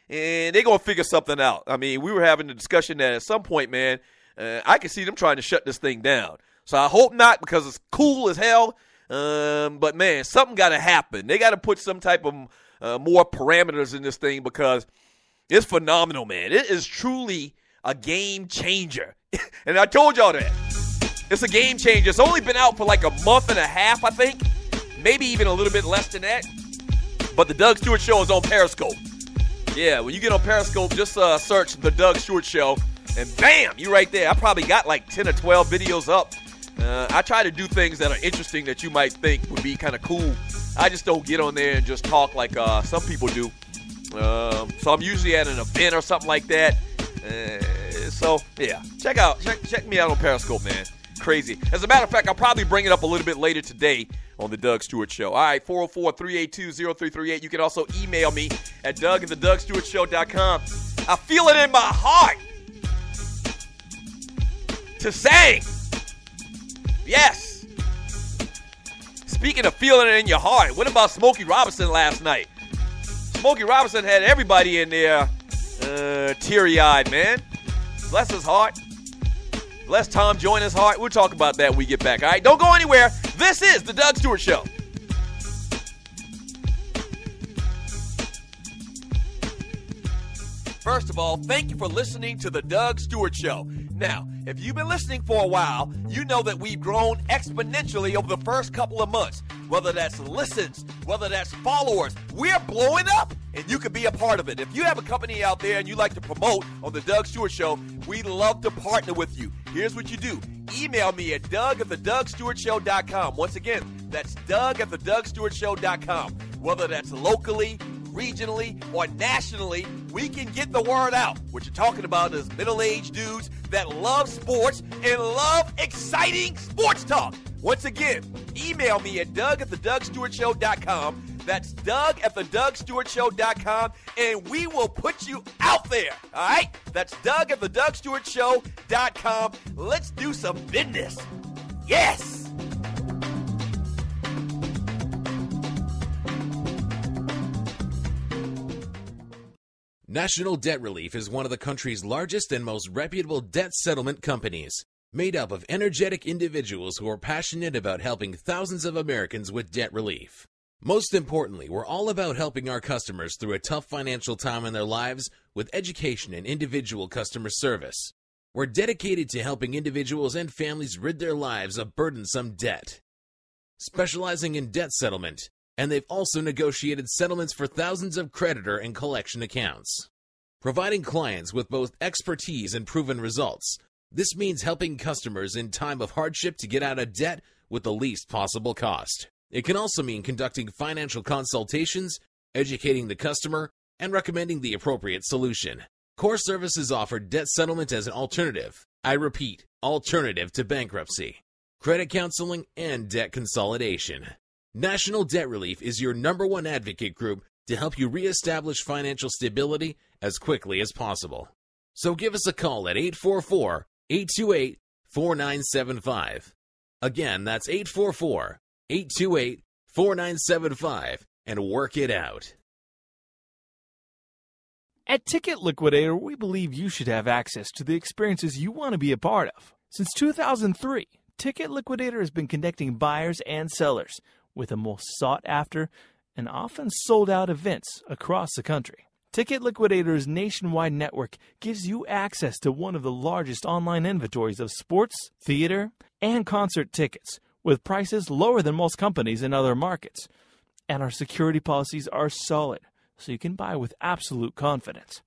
and they're going to figure something out. I mean, we were having a discussion that at some point, man, I can see them trying to shut this thing down. So I hope not, because it's cool as hell. But, man, something got to happen. They got to put some type of more parameters in this thing because it's phenomenal, man. It is truly a game changer. And I told y'all that. It's a game changer. It's only been out for like a month and a half, I think. Maybe even a little bit less than that. But the Doug Stewart Show is on Periscope. Yeah, when you get on Periscope, just search the Doug Stewart Show. And bam, you right there. I probably got like 10 or 12 videos up. I try to do things that are interesting that you might think would be kind of cool. I just don't get on there and just talk like some people do. So I'm usually at an event or something like that. So, yeah, check me out on Periscope, man. Crazy. As a matter of fact, I'll probably bring it up a little bit later today on the Doug Stewart Show. All right, 404-382-0338. You can also email me at doug@thedougstewartshow.com. I feel it in my heart to sing. Yes. Speaking of feeling it in your heart, what about Smokey Robinson last night? Smokey Robinson had everybody in there teary-eyed, man. Bless his heart. Bless Tom Joyner's heart. We'll talk about that when we get back, all right? Don't go anywhere. This is the Doug Stewart Show. First of all, thank you for listening to The Doug Stewart Show. Now, if you've been listening for a while, you know that we've grown exponentially over the first couple of months. Whether that's listens, whether that's followers, we're blowing up, and you can be a part of it. If you have a company out there and you like to promote on The Doug Stewart Show, we'd love to partner with you. Here's what you do. Email me at doug@thedougstewartshow.com. Once again, that's doug@thedougstewartshow.com. Whether that's locally, regionally, or nationally, we can get the word out. What you're talking about is middle-aged dudes that love sports and love exciting sports talk. Once again, email me at doug@thedougstewartshow.com. That's doug@thedougstewartshow.com, and we will put you out there. All right? That's doug@thedougstewartshow.com. Let's do some business. Yes! National Debt Relief is one of the country's largest and most reputable debt settlement companies, made up of energetic individuals who are passionate about helping thousands of Americans with debt relief. Most importantly, we're all about helping our customers through a tough financial time in their lives with education and individual customer service. We're dedicated to helping individuals and families rid their lives of burdensome debt. Specializing in debt settlement, and they've also negotiated settlements for thousands of creditor and collection accounts. Providing clients with both expertise and proven results, this means helping customers in time of hardship to get out of debt with the least possible cost. It can also mean conducting financial consultations, educating the customer, and recommending the appropriate solution. Core Services offer debt settlement as an alternative. I repeat, alternative to bankruptcy, credit counseling, and debt consolidation. National Debt Relief is your #1 advocate group to help you reestablish financial stability as quickly as possible. So give us a call at 844-828-4975. Again, that's 844-828-4975, and work it out. At Ticket Liquidator, we believe you should have access to the experiences you want to be a part of. Since 2003, Ticket Liquidator has been connecting buyers and sellers with the most sought-after and often sold-out events across the country. Ticket Liquidator's nationwide network gives you access to one of the largest online inventories of sports, theater, and concert tickets, with prices lower than most companies in other markets. And our security policies are solid, so you can buy with absolute confidence.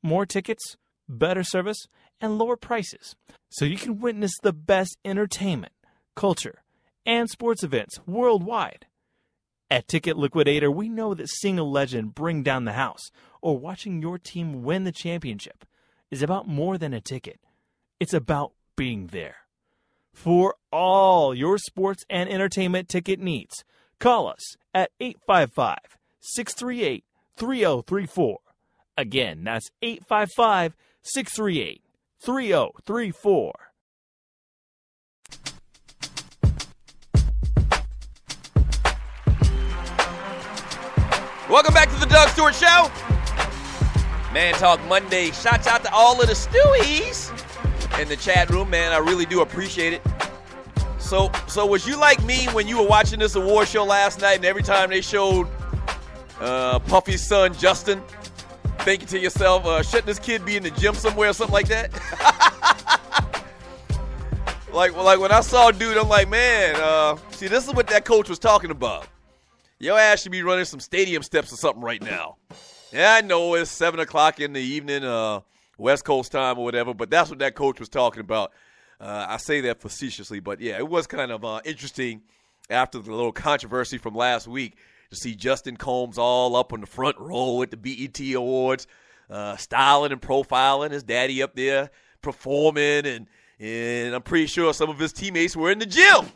More tickets, better service, and lower prices, so you can witness the best entertainment, culture, and sports events worldwide. At Ticket Liquidator, we know that seeing a legend bring down the house or watching your team win the championship is about more than a ticket. It's about being there. For all your sports and entertainment ticket needs, call us at 855-638-3034. Again, that's 855-638-3034. Welcome back to the Doug Stewart Show. Man Talk Monday. Shouts out to all of the Stewies in the chat room, man. I really do appreciate it. So was you like me when you were watching this award show last night, and every time they showed Puffy's son, Justin, thinking to yourself, shouldn't this kid be in the gym somewhere or something like that? like when I saw a dude, I'm like, man, see, this is what that coach was talking about. Your ass should be running some stadium steps or something right now. Yeah, I know it's 7 o'clock in the evening, West Coast time or whatever, but that's what that coach was talking about. I say that facetiously, but yeah, it was kind of interesting after the little controversy from last week to see Justin Combs all up on the front row at the BET Awards, styling and profiling his daddy up there, performing, and I'm pretty sure some of his teammates were in the gym.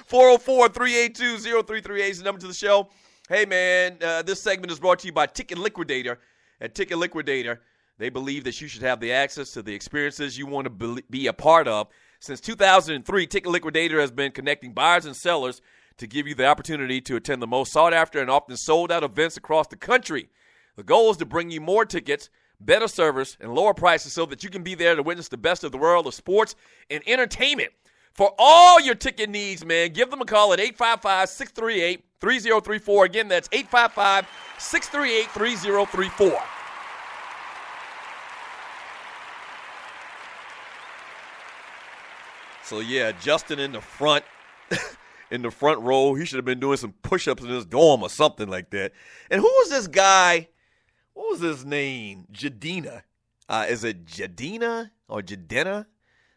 404-382-0338 is the number to the show. Hey, man, this segment is brought to you by Ticket Liquidator. At Ticket Liquidator, they believe that you should have the access to the experiences you want to be a part of. Since 2003, Ticket Liquidator has been connecting buyers and sellers to give you the opportunity to attend the most sought-after and often sold-out events across the country. The goal is to bring you more tickets, better service, and lower prices so that you can be there to witness the best of the world of sports and entertainment. For all your ticket needs, man, give them a call at 855-638-3034. Again, that's 855-638-3034. So, yeah, Justin in the front, in the front row. He should have been doing some push-ups in his dorm or something like that. And who was this guy? What was his name? Jadina. Is it Jadina or Jadena?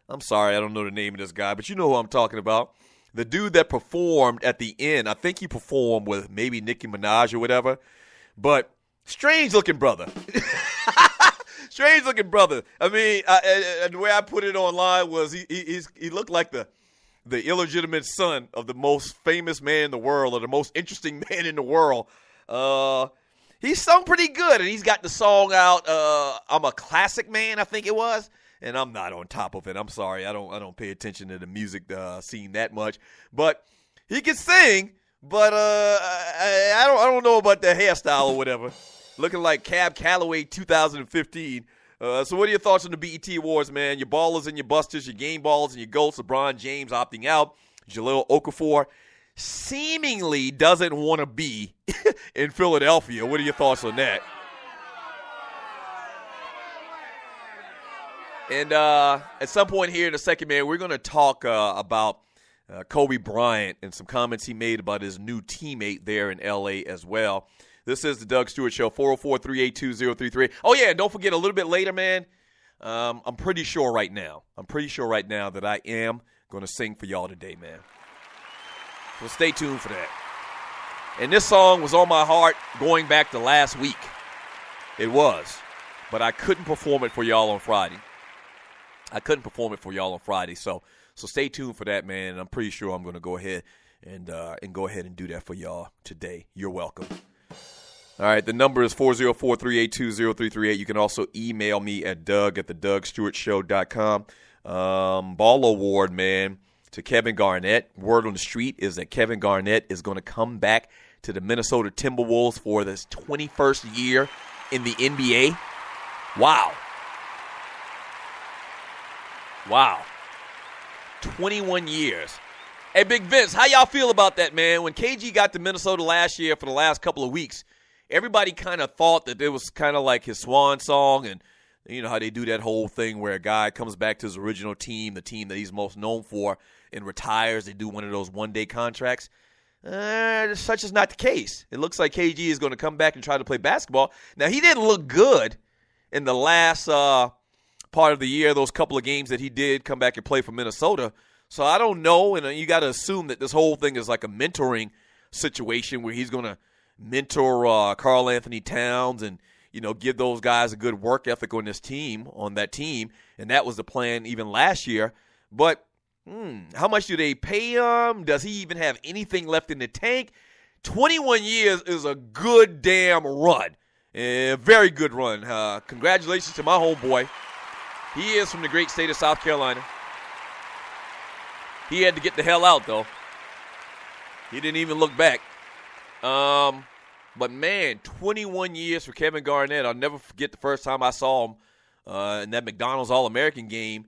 I'm sorry, I don't know the name of this guy, but you know who I'm talking about. The dude that performed at the end. I think he performed with maybe Nicki Minaj or whatever. But strange-looking brother. Strange-looking brother. I mean, the way I put it online was he looked like the illegitimate son of the most famous man in the world, or the most interesting man in the world. He sung pretty good, and he's got the song out, I'm a Classic Man, I think it was. And I'm not on top of it. I'm sorry. I don't pay attention to the music scene that much. But he can sing, but I don't know about the hairstyle or whatever. Looking like Cab Calloway 2015. So what are your thoughts on the BET Awards, man? Your ballers and your busters, your game balls and your goats. LeBron James opting out. Jahlil Okafor seemingly doesn't want to be in Philadelphia. What are your thoughts on that? And at some point here in a second, man, we're going to talk about Kobe Bryant and some comments he made about his new teammate there in L.A. as well. This is the Doug Stewart Show, 404-382-0033. Oh, yeah, and don't forget, a little bit later, man, I'm pretty sure right now that I am going to sing for y'all today, man. So stay tuned for that. And this song was on my heart going back to last week. It was. But I couldn't perform it for y'all on Friday. So stay tuned for that, man. And I'm pretty sure I'm going to go ahead and do that for y'all today. You're welcome. All right, the number is 404-382-0338. You can also email me at doug@thedougstewartshow.com. Ball award, man, to Kevin Garnett. Word on the street is that Kevin Garnett is going to come back to the Minnesota Timberwolves for this 21st year in the NBA. Wow. 21 years. Hey, Big Vince, how y'all feel about that, man? When KG got to Minnesota last year for the last couple of weeks, everybody kind of thought that it was kind of like his swan song, and you know how they do that whole thing where a guy comes back to his original team, the team that he's most known for, and retires. They do one of those one-day contracts. Such is not the case. It looks like KG is going to come back and try to play basketball. Now, he didn't look good in the last part of the year, those couple of games that he did come back and play for Minnesota. So I don't know, and you got to assume that this whole thing is like a mentoring situation where he's going to mentor Karl Anthony Towns and, you know, give those guys a good work ethic on that team, and that was the plan even last year. But how much do they pay him? Does he even have anything left in the tank? 21 years is a good damn run, a very good run. Congratulations to my homeboy. He is from the great state of South Carolina. He had to get the hell out, though. He didn't even look back. But, man, 21 years for Kevin Garnett. I'll never forget the first time I saw him in that McDonald's All-American game.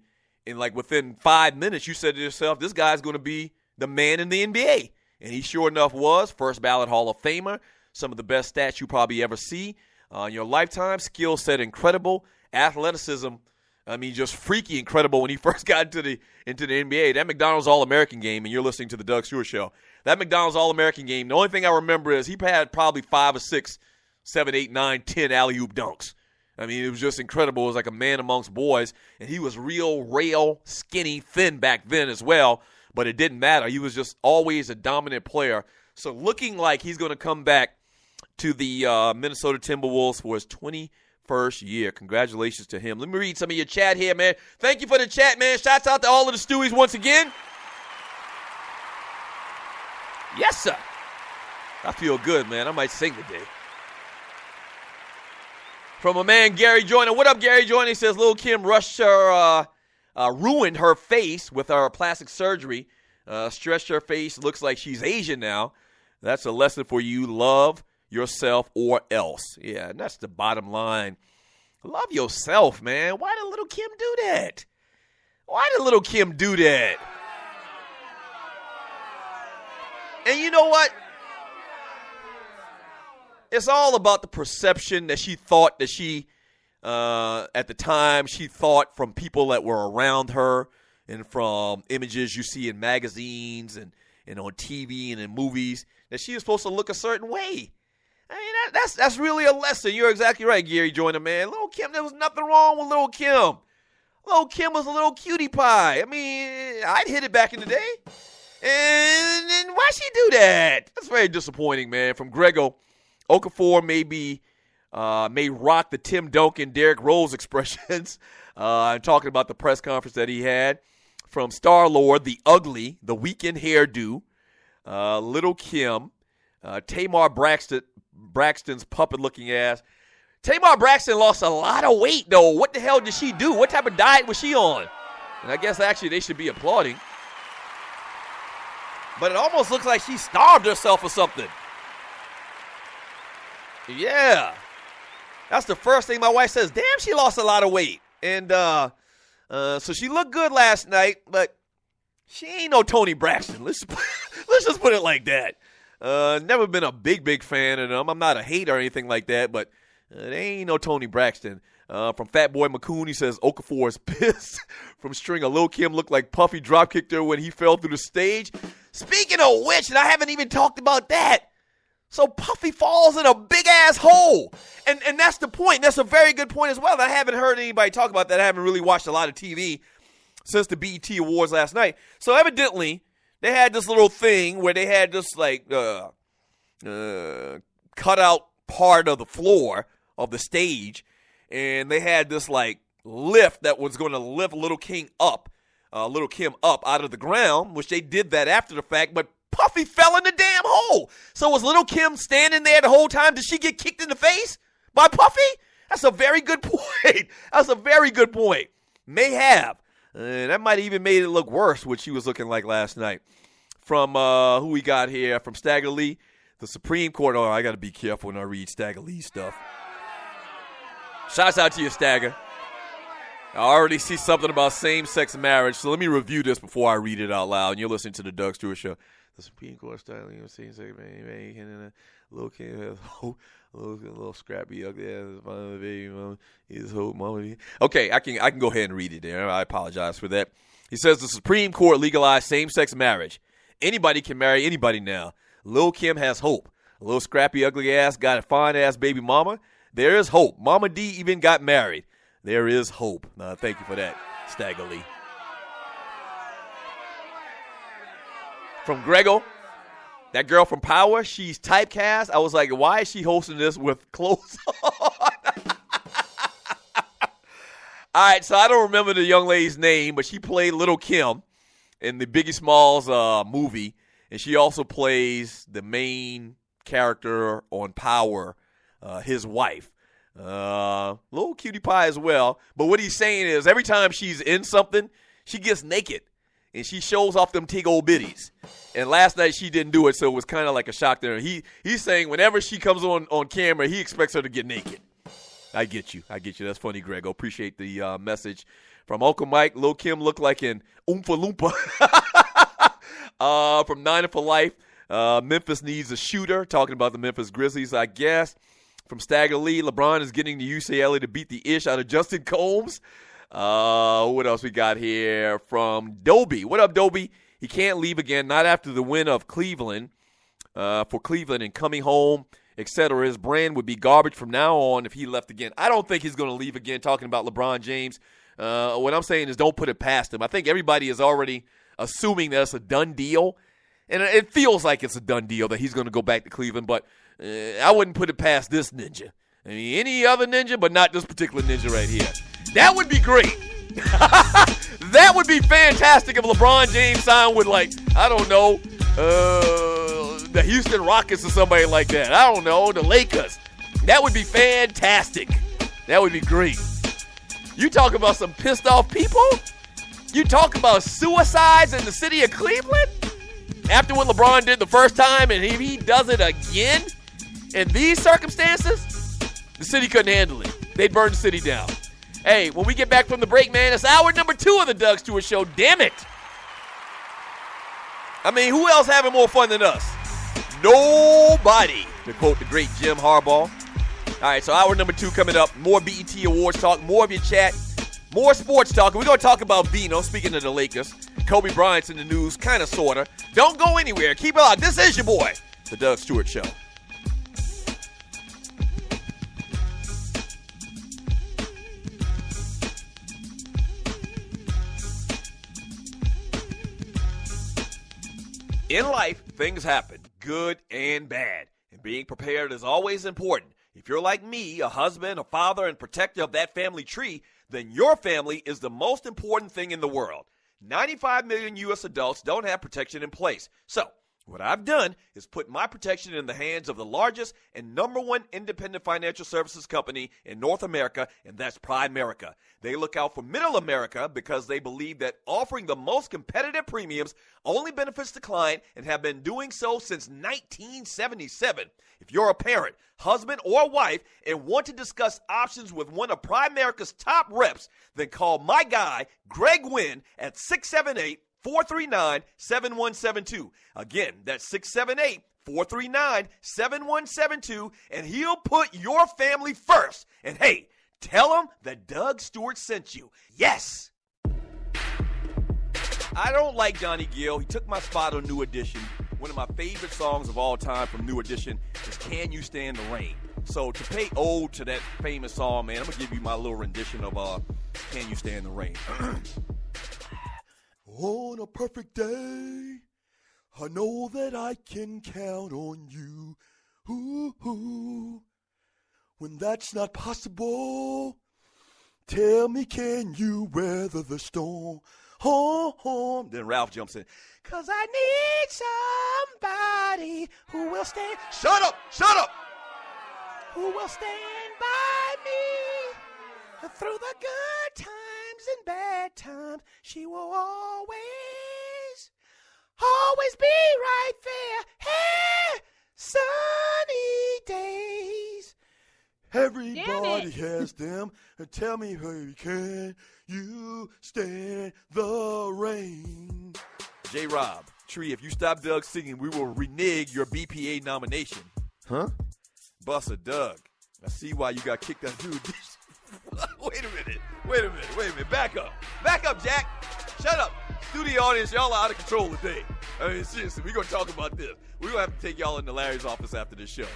And, like, within 5 minutes, you said to yourself, this guy's going to be the man in the NBA. And he sure enough was. First ballot Hall of Famer. Some of the best stats you probably ever see in your lifetime. Skill set incredible. Athleticism, I mean, just freaky incredible when he first got into the NBA. That McDonald's All-American game, and you're listening to the Doug Stewart Show. That McDonald's All-American game, the only thing I remember is he had probably 5 or 6, 7, 8, 9, 10 alley-oop dunks. I mean, it was just incredible. It was like a man amongst boys, and he was real, rail, skinny, thin back then as well, but it didn't matter. He was just always a dominant player. So looking like he's going to come back to the Minnesota Timberwolves for his 21st year. Congratulations to him. Let me read some of your chat here, man. Thank you for the chat, man. Shouts out to all of the Stewies once again. Yes, sir. I feel good, man. I might sing today. From a man, Gary Joyner. What up, Gary Joyner? He says, Lil' Kim rushed her, ruined her face with her plastic surgery. Stretched her face. Looks like she's Asian now. That's a lesson for you. Love yourself or else. Yeah, and that's the bottom line. Love yourself, man. Why did little Kim do that? And you know what? It's all about the perception that she thought at the time, she thought from people that were around her and from images you see in magazines and on TV and in movies that she is supposed to look a certain way. I mean, that's really a lesson. You're exactly right, Gary Joyner, man. Little Kim, there was nothing wrong with Little Kim. Little Kim was a little cutie pie. I mean, I'd hit it back in the day. And why she do that? That's very disappointing, man. From Grego, Okafor may rock the Tim Duncan, Derrick Rose expressions. Talking about the press conference that he had. From Star-Lord, the ugly, the weekend hairdo, Little Kim, Tamar Braxton's puppet-looking ass. Tamar Braxton lost a lot of weight, though. What the hell did she do? What type of diet was she on? And I guess actually they should be applauding. But it almost looks like she starved herself or something. Yeah. That's the first thing my wife says. Damn, she lost a lot of weight. And so she looked good last night, but she ain't no Toni Braxton. Let's just put it like that. Never been a big fan of them. I'm not a hater or anything like that, but they ain't no Toni Braxton. From Fatboy McCoon, he says Okafor is pissed. From Stringer, Lil Kim looked like Puffy dropkicked her when he fell through the stage. Speaking of which, and I haven't even talked about that. So Puffy falls in a big-ass hole. And that's the point. That's a very good point as well. I haven't heard anybody talk about that. I haven't really watched a lot of TV since the BET Awards last night. So evidently, they had this little thing where they had this, like, cut out part of the floor of the stage. And they had this, like, lift that was going to lift Little Kim up out of the ground, which they did that after the fact. But Puffy fell in the damn hole. So was Little Kim standing there the whole time? Did she get kicked in the face by Puffy? That's a very good point. That's a very good point. May have. That might have even made it look worse what she was looking like last night. From who we got here? From Stagger Lee, the Supreme Court. Oh, I got to be careful when I read Stagger Lee stuff. Shouts out to you, Stagger. I already see something about same-sex marriage, so let me review this before I read it out loud. And you're listening to the Doug Stewart Show. The Supreme Court styling of same-sex marriage, and Little Kim has a little scrappy, ugly ass baby mama. His whole mama. Okay, I can go ahead and read it there. I apologize for that. He says the Supreme Court legalized same-sex marriage. Anybody can marry anybody now. Lil Kim has hope. A little scrappy, ugly ass got a fine ass baby mama. There is hope. Mama D even got married. There is hope. Thank you for that, Stagger Lee. From Grego, that girl from Power, she's typecast. I was like, why is she hosting this with clothes on? All right, so I don't remember the young lady's name, but she played Little Kim in the Biggie Smalls movie, and she also plays the main character on Power, his wife. Little cutie pie as well. But what he's saying is every time she's in something, she gets naked and she shows off them tig old bitties. And last night she didn't do it, so it was kind of like a shock there. He's saying whenever she comes on camera, he expects her to get naked. I get you. That's funny, Grego. Appreciate the message. From Uncle Mike, Lil Kim looked like an Oompa Loompa. From Niner for Life, Memphis needs a shooter. Talking about the Memphis Grizzlies, I guess. From Stagger Lee, LeBron is getting the UCLA to beat the ish out of Justin Combs. What else we got here? From Dobie. What up, Dobie? He can't leave again, not after the win of Cleveland, for Cleveland and coming home, etc. His brand would be garbage from now on if he left again. I don't think he's going to leave again, talking about LeBron James. What I'm saying is don't put it past him. I think everybody is already assuming that it's a done deal. And it feels like it's a done deal that he's going to go back to Cleveland, but I wouldn't put it past this ninja. I mean, any other ninja, but not this particular ninja right here. That would be great. That would be fantastic if LeBron James signed with, like, I don't know, the Houston Rockets or somebody like that. I don't know, the Lakers. That would be fantastic. That would be great. You talk about some pissed off people? You talk about suicides in the city of Cleveland? After what LeBron did the first time, and if he does it again in these circumstances, the city couldn't handle it. They'd burn the city down. Hey, when we get back from the break, man, it's hour number 2 of the Doug Stewart Show. Damn it. I mean, who else having more fun than us? Nobody, to quote the great Jim Harbaugh. All right, so hour number 2 coming up. More BET Awards talk, more of your chat. More sports talk. We're going to talk about Bino, speaking of the Lakers. Kobe Bryant's in the news, kind of, sort of. Don't go anywhere. Keep it locked. This is your boy, The Doug Stewart Show. In life, things happen, good and bad. And being prepared is always important. If you're like me, a husband, a father, and protector of that family tree, then your family is the most important thing in the world. 95 million U.S. adults don't have protection in place. So, what I've done is put my protection in the hands of the largest and number one independent financial services company in North America, and that's Primerica. They look out for middle America because they believe that offering the most competitive premiums only benefits the client and have been doing so since 1977. If you're a parent, husband, or wife and want to discuss options with one of Primerica's top reps, then call my guy, Greg Wynn, at 678-439-7172. Again, that's 678-439-7172, and he'll put your family first. And hey, tell him that Doug Stewart sent you. Yes! I don't like Johnny Gill. He took my spot on New Edition. One of my favorite songs of all time from New Edition is Can You Stand the Rain? So to pay ode to that famous song, man, I'm going to give you my little rendition of Can You Stand the Rain? On a perfect day, I know that I can count on you. Ooh. When that's not possible, tell me, can you weather the storm? Then Ralph jumps in. 'Cause I need somebody who will stand. Shut up! Who will stand by me through the good times and bad times. She will always be right there. Hey, sunny days. Everybody has them. And tell me, hey, can you stand the rain? J-Rob, Tree, if you stop Doug singing, we will renege your BPA nomination. Huh? Buster, Doug, I see why you got kicked out of New Edition. Wait a minute. Back up, Jack. Shut up. Studio audience, y'all are out of control today. I mean, seriously, we're going to talk about this. We're going to have to take y'all into Larry's office after this show.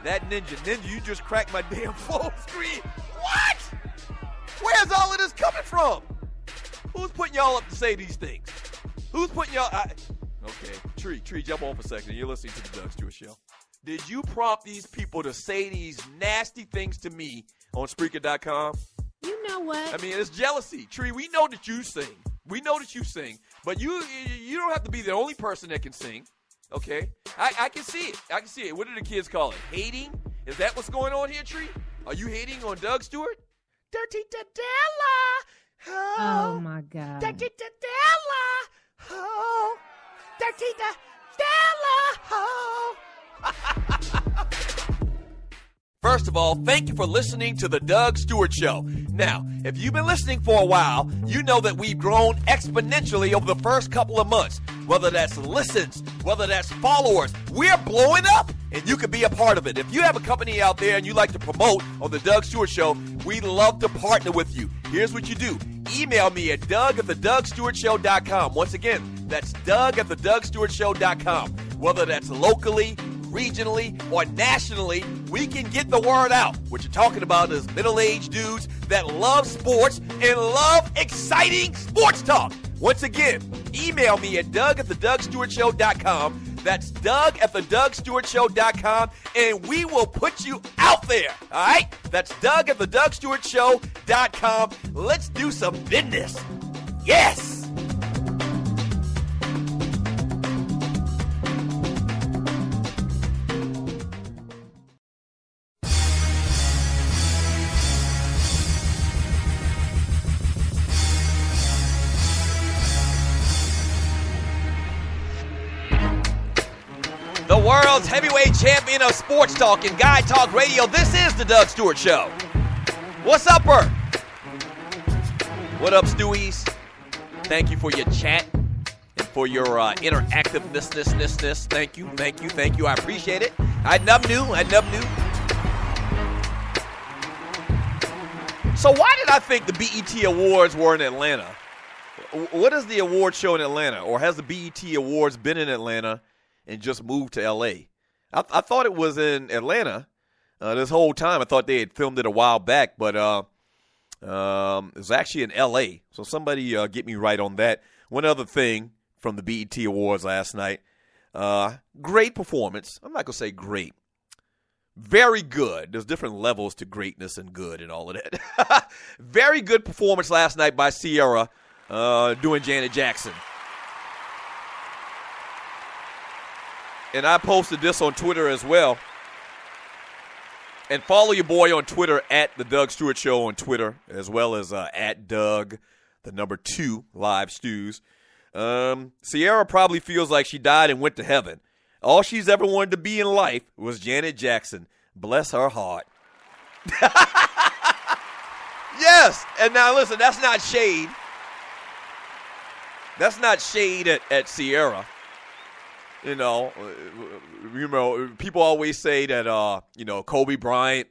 That ninja, you just cracked my damn phone screen. What? Where's all of this coming from? Who's putting y'all up to say these things? Who's putting y'all... Okay, Tree, jump on for a second. You're listening to the Doug Stewart Show. Did you prompt these people to say these nasty things to me on Spreaker.com? You know what? I mean, it's jealousy. Tree, we know that you sing. But you don't have to be the only person that can sing. Okay? I can see it. What do the kids call it? Hating? Is that what's going on here, Tree? Are you hating on Doug Stewart? Dirty Della. Oh, my God. Dirty Della. Oh. Dirty Della. Oh. First of all, thank you for listening to the Doug Stewart Show. Now, if you've been listening for a while, you know that we've grown exponentially over the first couple of months. Whether that's listens, whether that's followers, we're blowing up, and you can be a part of it. If you have a company out there and you like to promote on the Doug Stewart Show, we'd love to partner with you. Here's what you do. Email me at doug@thedougstewartshow.com. Once again, that's doug@thedougstewartshow.com. Whether that's locally, regionally, or nationally, we can get the word out. What you're talking about is middle-aged dudes that love sports and love exciting sports talk. Once again, email me at doug@thedougstewartshow.com. That's doug@thedougstewartshow.com, and we will put you out there. All right? That's doug@thedougstewartshow.com. Let's do some business. Yes! The world's heavyweight champion of sports talk and guy talk radio. This is the Doug Stewart Show. What's up, Bert? What up, Stewies? Thank you for your chat and for your interactiveness. Thank you. I appreciate it. I love you. So why did I think the BET Awards were in Atlanta? What is the award show in Atlanta? Or has the BET Awards been in Atlanta and just moved to L.A.? I thought it was in Atlanta this whole time. I thought they had filmed it a while back, but it was actually in L.A. So somebody get me right on that. One other thing from the BET Awards last night, great performance. I'm not going to say great. Very good. There's different levels to greatness and good and all of that. Very good performance last night by Sierra doing Janet Jackson. And I posted this on Twitter as well. And follow your boy on Twitter at The Doug Stewart Show on Twitter, as well as at Doug, the number 2, Live Stews. Sierra probably feels like she died and went to heaven. All she's ever wanted to be in life was Janet Jackson. Bless her heart. Yes. And now listen, that's not shade. That's not shade at Sierra. You know, people always say that, Kobe Bryant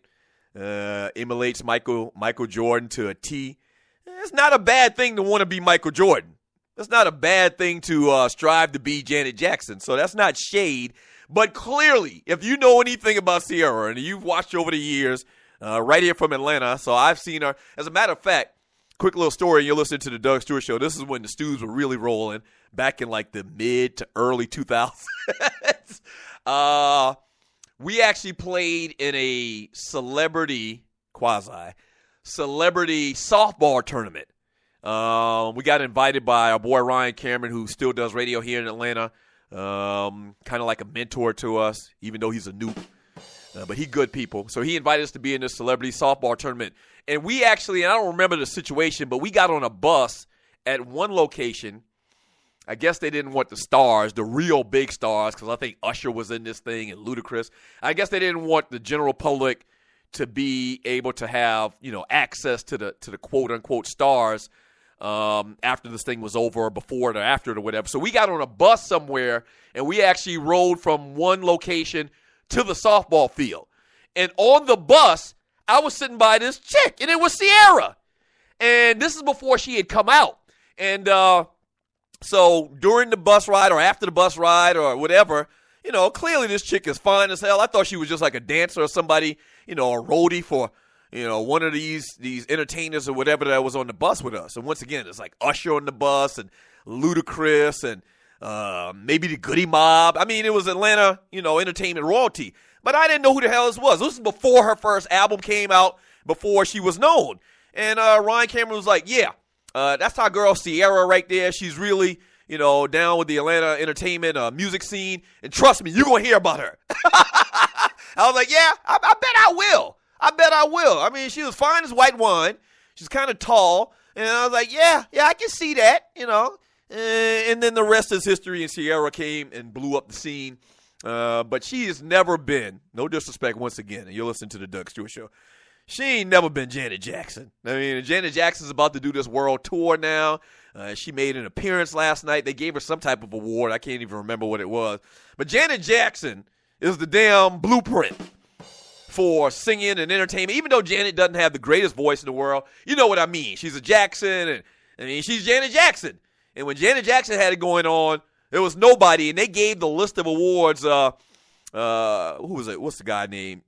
emulates Michael Jordan to a T. It's not a bad thing to want to be Michael Jordan. That's not a bad thing to strive to be Janet Jackson. So that's not shade. But clearly, if you know anything about Sierra, and you've watched over the years, right here from Atlanta, so I've seen her. As a matter of fact, quick little story, you're listening to the Doug Stewart Show. This is when the Stews were really rolling, back in like the mid to early 2000s. We actually played in a quasi-celebrity softball tournament. We got invited by our boy Ryan Cameron, who still does radio here in Atlanta. Kind of like a mentor to us, even though he's a noob. But he good people. So he invited us to be in this celebrity softball tournament. And we actually, and I don't remember the situation, but we got on a bus at one location. I guess they didn't want the stars, the real big stars, because I think Usher was in this thing and Ludacris. I guess they didn't want the general public to be able to have, access to the quote-unquote stars after this thing was over or before it or after it or whatever. So we got on a bus somewhere, and we actually rode from one location to the softball field. And on the bus, I was sitting by this chick, and it was Sierra. And this is before she had come out. And so during the bus ride or after the bus ride or whatever, clearly this chick is fine as hell. I thought she was just like a dancer or somebody, a roadie for, one of these entertainers or whatever that was on the bus with us. And once again, it's like Usher on the bus and Ludacris and maybe the Goody Mob. I mean, it was Atlanta, entertainment royalty. But I didn't know who the hell this was. This was before her first album came out, before she was known. And Ryan Cameron was like, yeah, that's our girl Sierra right there. She's really, down with the Atlanta entertainment music scene. And trust me, you're going to hear about her. I was like, yeah, I bet I will. I mean, she was fine as white wine. She's kind of tall. And I was like, yeah, I can see that, And then the rest is history, and Sierra came and blew up the scene. But she has never been, no disrespect once again, and you'll listen to the Doug Stewart Show, she ain't never been Janet Jackson. I mean, Janet Jackson's about to do this world tour now. She made an appearance last night. They gave her some type of award. I can't even remember what it was. But Janet Jackson is the damn blueprint for singing and entertainment. Even though Janet doesn't have the greatest voice in the world, you know what I mean. She's a Jackson, and she's Janet Jackson. And when Janet Jackson had it going on, there was nobody, and they gave the list of awards. Who was it? What's the guy named?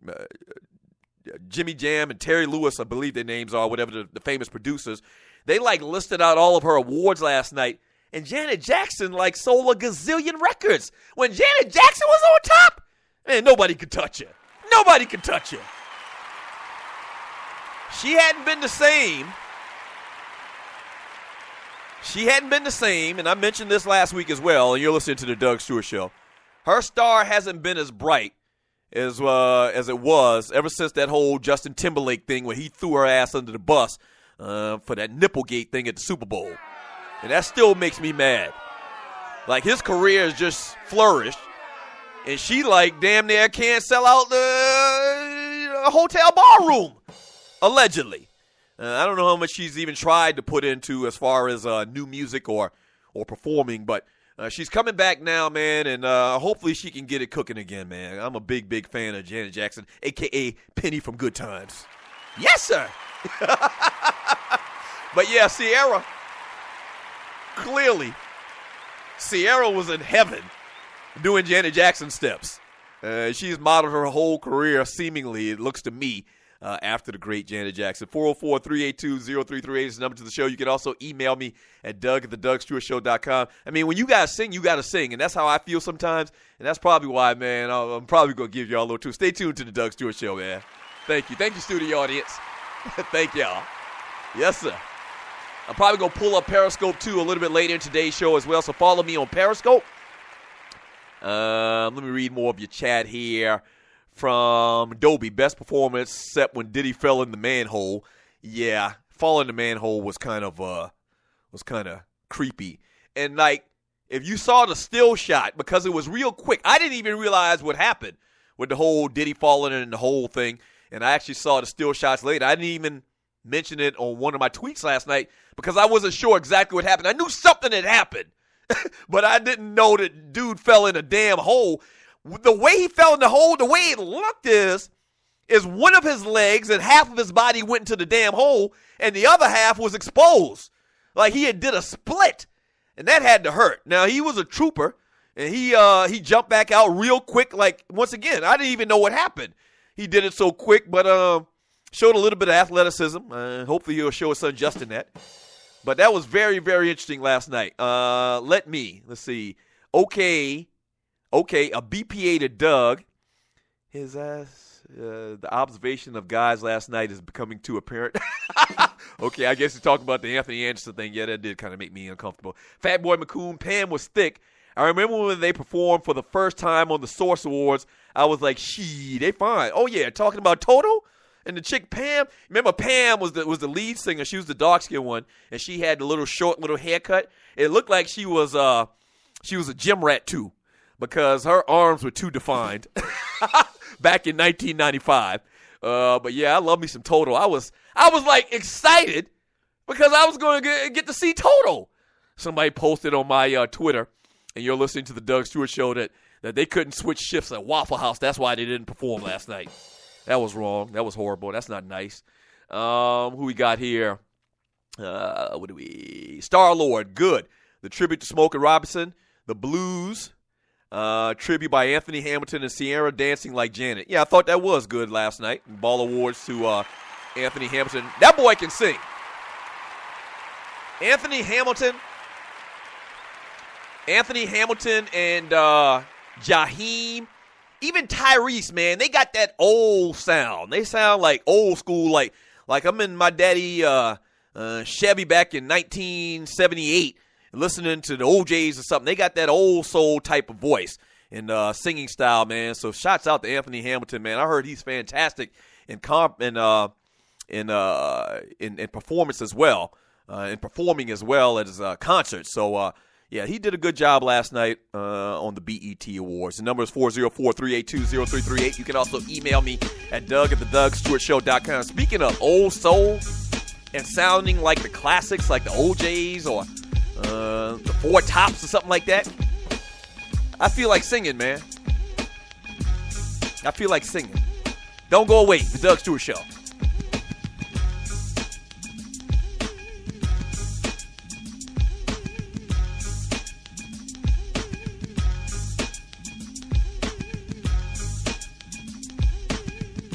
Jimmy Jam and Terry Lewis, I believe their names are, whatever the famous producers. They listed out all of her awards last night, and Janet Jackson sold a gazillion records. When Janet Jackson was on top, man, nobody could touch her. Nobody could touch her. She hadn't been the same. And I mentioned this last week as well, and you're listening to the Doug Stewart Show. Her star hasn't been as bright as it was ever since that whole Justin Timberlake thing when he threw her ass under the bus for that Nipplegate thing at the Super Bowl. And that still makes me mad. His career has just flourished, and she damn near can't sell out the hotel ballroom, allegedly. I don't know how much she's even tried to put into as far as new music or performing, but she's coming back now, man, and hopefully she can get it cooking again, man. I'm a big fan of Janet Jackson, a.k.a. Penny from Good Times. Yes, sir. But, yeah, Sierra, clearly, Sierra was in heaven doing Janet Jackson steps. She's modeled her whole career, seemingly, it looks to me, after the great Janet Jackson. 404-382-0338 is the number to the show. You can also email me at doug@thedougstewartshow.com. I mean, when you guys sing, you got to sing, and that's how I feel sometimes, and that's probably why, man, I'm probably going to give y'all a little too. Stay tuned to the Doug Stewart Show, man. Thank you. Thank you, studio audience. Thank y'all. Yes, sir. I'm probably going to pull up Periscope, too, a little bit later in today's show as well, so follow me on Periscope. Let me read more of your chat here. From Dobie, best performance except when Diddy fell in the manhole. Yeah, falling in the manhole was kind of creepy. And like, if you saw the still shot, because it was real quick, I didn't even realize what happened with the whole Diddy falling in the whole thing. And I actually saw the still shots later. I didn't even mention it on one of my tweets last night because I wasn't sure exactly what happened. I knew something had happened, but I didn't know that dude fell in a damn hole. The way he fell in the hole, the way it looked is one of his legs and half of his body went into the damn hole, and the other half was exposed. Like he had did a split, and that had to hurt. Now, he was a trooper, and he jumped back out real quick. Like, once again, I didn't even know what happened. He did it so quick, but showed a little bit of athleticism. Hopefully he'll show his son Justin that. But that was very, very interesting last night. Let's see. Okay, a BPA to Doug. His ass, the observation of guys last night is becoming too apparent. Okay, I guess you're talking about the Anthony Anderson thing. Yeah, that did kind of make me uncomfortable. Fatboy McCoon, Pam was thick. I remember when they performed for the first time on the Source Awards, I was like, they fine. Oh, yeah, talking about Toto and the chick Pam. Remember, Pam was the lead singer. She was the dark-skinned one, and she had the little short little haircut. It looked like she was a gym rat, too, because her arms were too defined back in 1995. But yeah, I love me some Toto. I was like excited because I was going to get to see Toto. Somebody posted on my Twitter, and you're listening to the Doug Stewart Show, that they couldn't switch shifts at Waffle House. That's why they didn't perform last night. That was wrong. That was horrible. That's not nice. Who we got here? Star-Lord, good. The tribute to Smokey Robinson. The Blues. Tribute by Anthony Hamilton and Sierra dancing like Janet. Yeah, I thought that was good last night. Ball awards to Anthony Hamilton. That boy can sing. Anthony Hamilton and Jaheim, even Tyrese, man, they got that old sound. They sound like old school, like I'm in my daddy Chevy back in 1978. Listening to the OJs or something. They got that old soul type of voice and singing style, man. So shouts out to Anthony Hamilton, man. I heard he's fantastic in performance as well, and performing as well at his concerts. So, yeah, he did a good job last night on the BET Awards. The number is 404-382-0338. You can also email me at doug@thedougstewartshow.com. Speaking of old soul and sounding like the classics, like the OJs or the Four Tops or something like that, I feel like singing, man. I feel like singing. Don't go away. The Doug Stewart Show.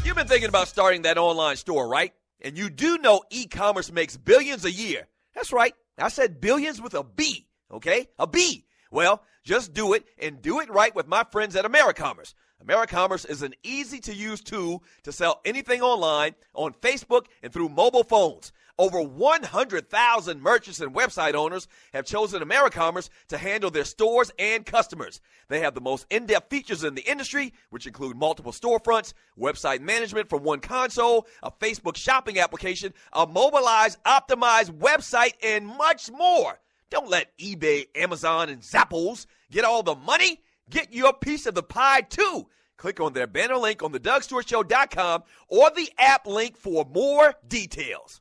You've been thinking about starting that online store, right? And you do know e-commerce makes billions a year. That's right. I said billions with a B, okay? A B. Well, just do it and do it right with my friends at AmeriCommerce. AmeriCommerce is an easy-to-use tool to sell anything online, on Facebook, and through mobile phones. Over 100,000 merchants and website owners have chosen AmeriCommerce to handle their stores and customers. They have the most in-depth features in the industry, which include multiple storefronts, website management from one console, a Facebook shopping application, a mobilized, optimized website, and much more. Don't let eBay, Amazon, and Zappos get all the money. Get your piece of the pie, too. Click on their banner link on thedougstewartshow.com or the app link for more details.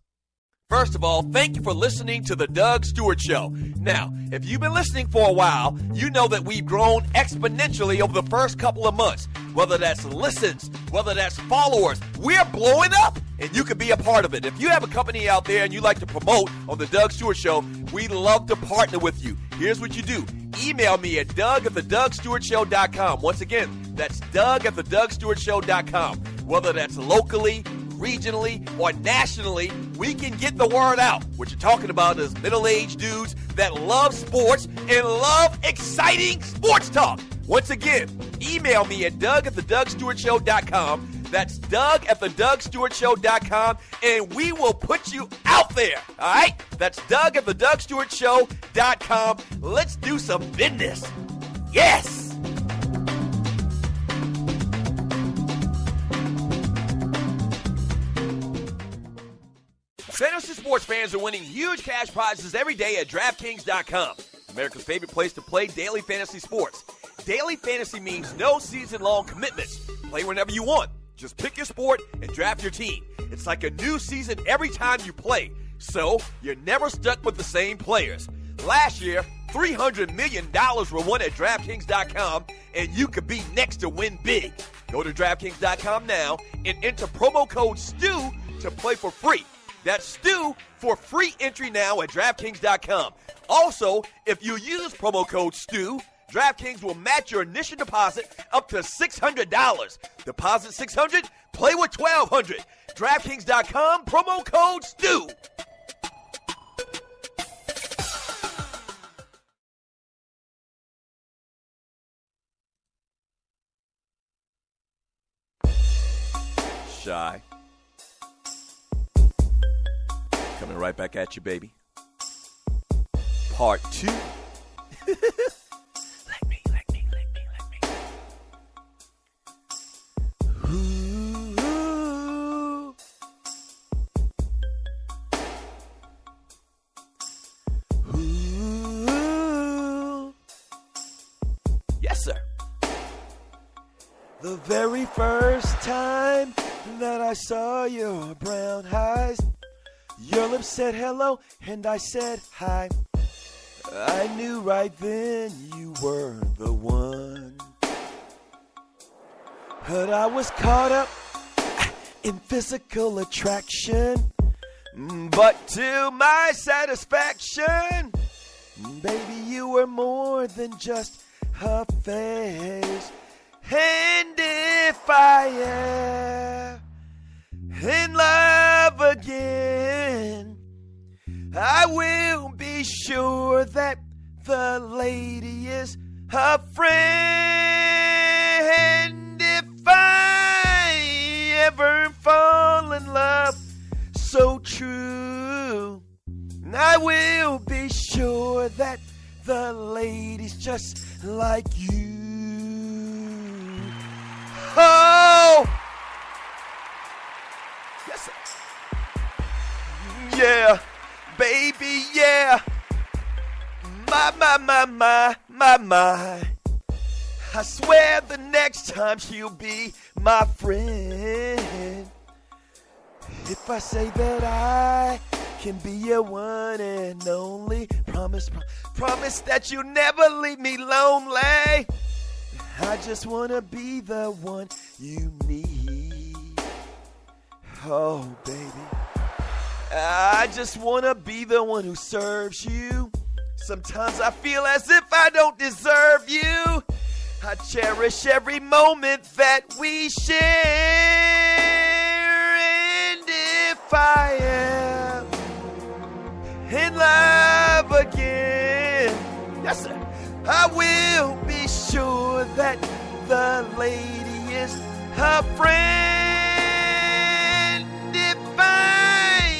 First of all, thank you for listening to The Doug Stewart Show. Now, if you've been listening for a while, you know that we've grown exponentially over the first couple of months. Whether that's listens, whether that's followers, we're blowing up, and you can be a part of it. If you have a company out there and you like to promote on The Doug Stewart Show, we'd love to partner with you. Here's what you do. Email me at doug@thedougstewartshow.com. Once again, that's doug@thedougstewartshow.com. Whether that's locally, regionally, or nationally, we can get the word out. What you're talking about is middle-aged dudes that love sports and love exciting sports talk. Once again, email me at doug@thedougstewartshow.com. That's doug@thedougstewartshow.com, and we will put you out there. All right? That's doug@thedougstewartshow.com. Let's do some business. Yes! Fantasy sports fans are winning huge cash prizes every day at DraftKings.com. America's favorite place to play daily fantasy sports. Daily fantasy means no season-long commitments. Play whenever you want. Just pick your sport and draft your team. It's like a new season every time you play, so you're never stuck with the same players. Last year, $300 million were won at DraftKings.com, and you could be next to win big. Go to DraftKings.com now and enter promo code STU to play for free. That's STU for free entry now at DraftKings.com. Also, if you use promo code STU, DraftKings will match your initial deposit up to $600. Deposit $600, play with $1,200. DraftKings.com, promo code STU. Shy. Coming right back at you, baby. Part 2. Like me. Ooh. Ooh. Yes, sir. The very first time that I saw your brown eyes, your lips said hello, and I said hi. I knew right then you were the one. But I was caught up in physical attraction. But to my satisfaction, baby, you were more than just a face. And if I am in love again, I will be sure that the lady is a friend. If I ever fall in love so true, I will be sure that the lady's just like you. Oh! Yes, sir. Yeah, baby, yeah. My. I swear the next time she'll be my friend. If I say that I can be your one and only, promise that you'll never leave me lonely. I just wanna be the one you need. Oh, baby. I just wanna be the one who serves you. Sometimes I feel as if I don't deserve you. I cherish every moment that we share. And if I am in love again, yes, sir, I will be sure that the lady is her friend. If I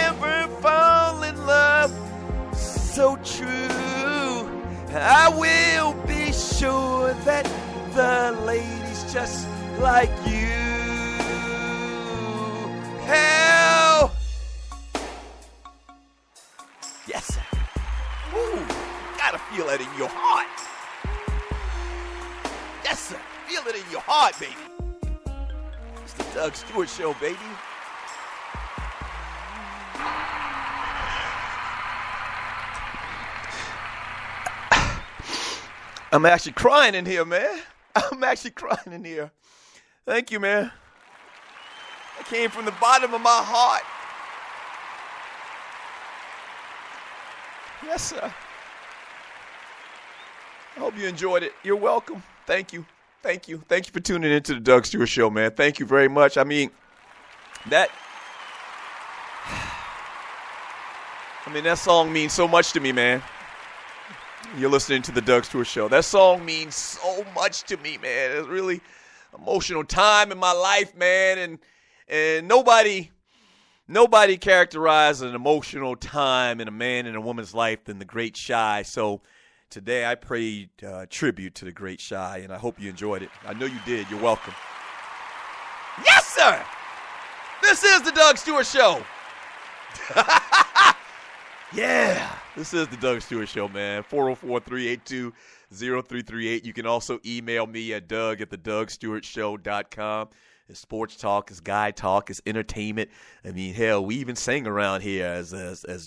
ever fall in love so true, I will be sure that the lady's just like you. Hell, yes, sir. Ooh, gotta feel it in your heart. Yes, sir. Feel it in your heart, baby. It's the Doug Stewart Show, baby. I'm actually crying in here, man. I'm actually crying in here. Thank you, man. It came from the bottom of my heart. Yes, sir. I hope you enjoyed it. You're welcome. Thank you. Thank you. Thank you for tuning into the Doug Stewart Show, man. Thank you very much. I mean, that song means so much to me, man. You're listening to the Doug Stewart Show. That song means so much to me, man. It's really emotional time in my life, man. And nobody characterizes an emotional time in a man and a woman's life than the Great Shy. So today I paid tribute to the Great Shy, and I hope you enjoyed it. I know you did. You're welcome. Yes, sir! This is the Doug Stewart Show. Yeah, this is the Doug Stewart Show, man. 404-382-0338. You can also email me at doug@thedougstewartshow.com. It's sports talk, it's guy talk, it's entertainment. I mean, hell, we even sing around here as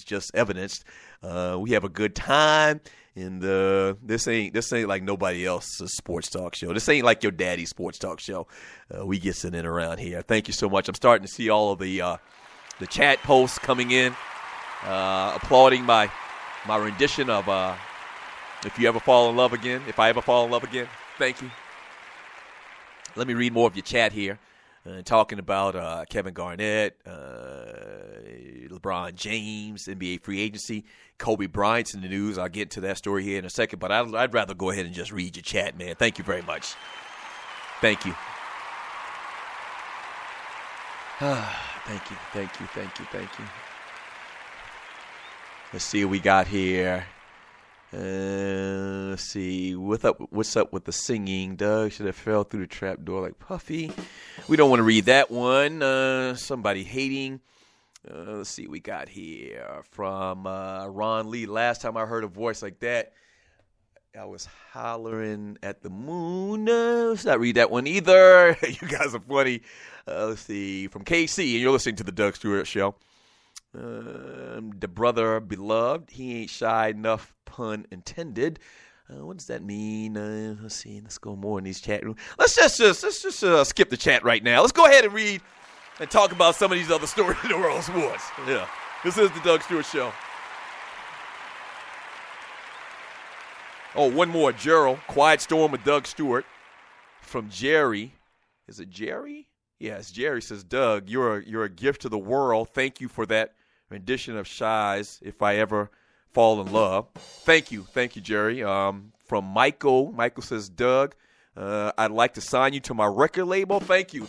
just evidenced. We have a good time, and this ain't like nobody else's sports talk show. This ain't like your daddy's sports talk show. We get sent in around here. Thank you so much. I'm starting to see all of the chat posts coming in, applauding my rendition of If You Ever Fall in Love Again. If I Ever Fall in Love Again. Thank you. Let me read more of your chat here. Talking about Kevin Garnett, LeBron James, NBA free agency, Kobe Bryant's in the news. I'll get to that story here in a second, but I'd rather go ahead and just read your chat, man. Thank you very much. Thank you. Thank you. Let's see what we got here. Let's see. What's up with the singing? Doug should have fell through the trap door like Puffy. We don't want to read that one. Somebody hating. Let's see what we got here from Ron Lee. Last time I heard a voice like that, I was hollering at the moon. Let's not read that one either. You guys are funny. Let's see. From KC, and you're listening to the Doug Stewart Show. The brother beloved, he ain't shy enough, pun intended. What does that mean? Let's see. Let's go more in these chat rooms. Let's just skip the chat right now. Let's go ahead and read and talk about some of these other stories in the world of sports. Yeah, this is the Doug Stewart Show. Oh, one more. Gerald, Quiet Storm with Doug Stewart from Jerry. Is it Jerry? Yes, Jerry says, Doug, you're a gift to the world. Thank you for that rendition of Shy's If I Ever Fall in Love. Thank you, Jerry. From Michael says, Doug, I'd like to sign you to my record label. Thank you.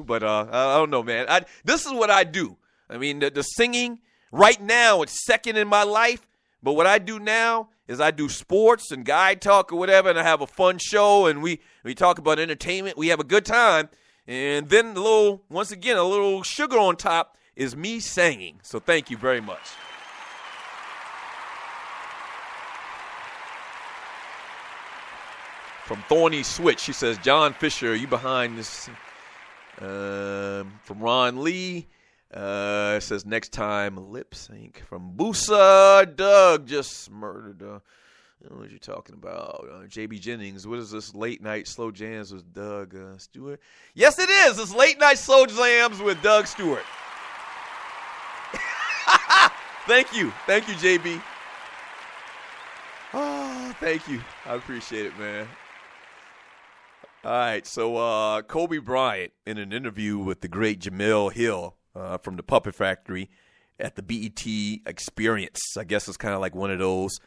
But I don't know, man. This is what I do. I mean, the singing right now, it's second in my life. But what I do now is I do sports and guy talk or whatever, and I have a fun show, and we talk about entertainment. We have a good time. And then a little sugar on top is me singing. So thank you very much. From Thorny Switch, she says, John Fisher, are you behind this? From Ron Lee, it says, next time, lip sync. From Busa, Doug just murdered. I don't know what you're talking about. JB Jennings, what is this late night slow jams with Doug Stewart? Yes, it is. It's late night slow jams with Doug Stewart. Thank you, JB. Oh, thank you. I appreciate it, man. All right, so Kobe Bryant in an interview with the great Jamil Hill from the Puppet Factory at the BET Experience. I guess it's kind of like one of those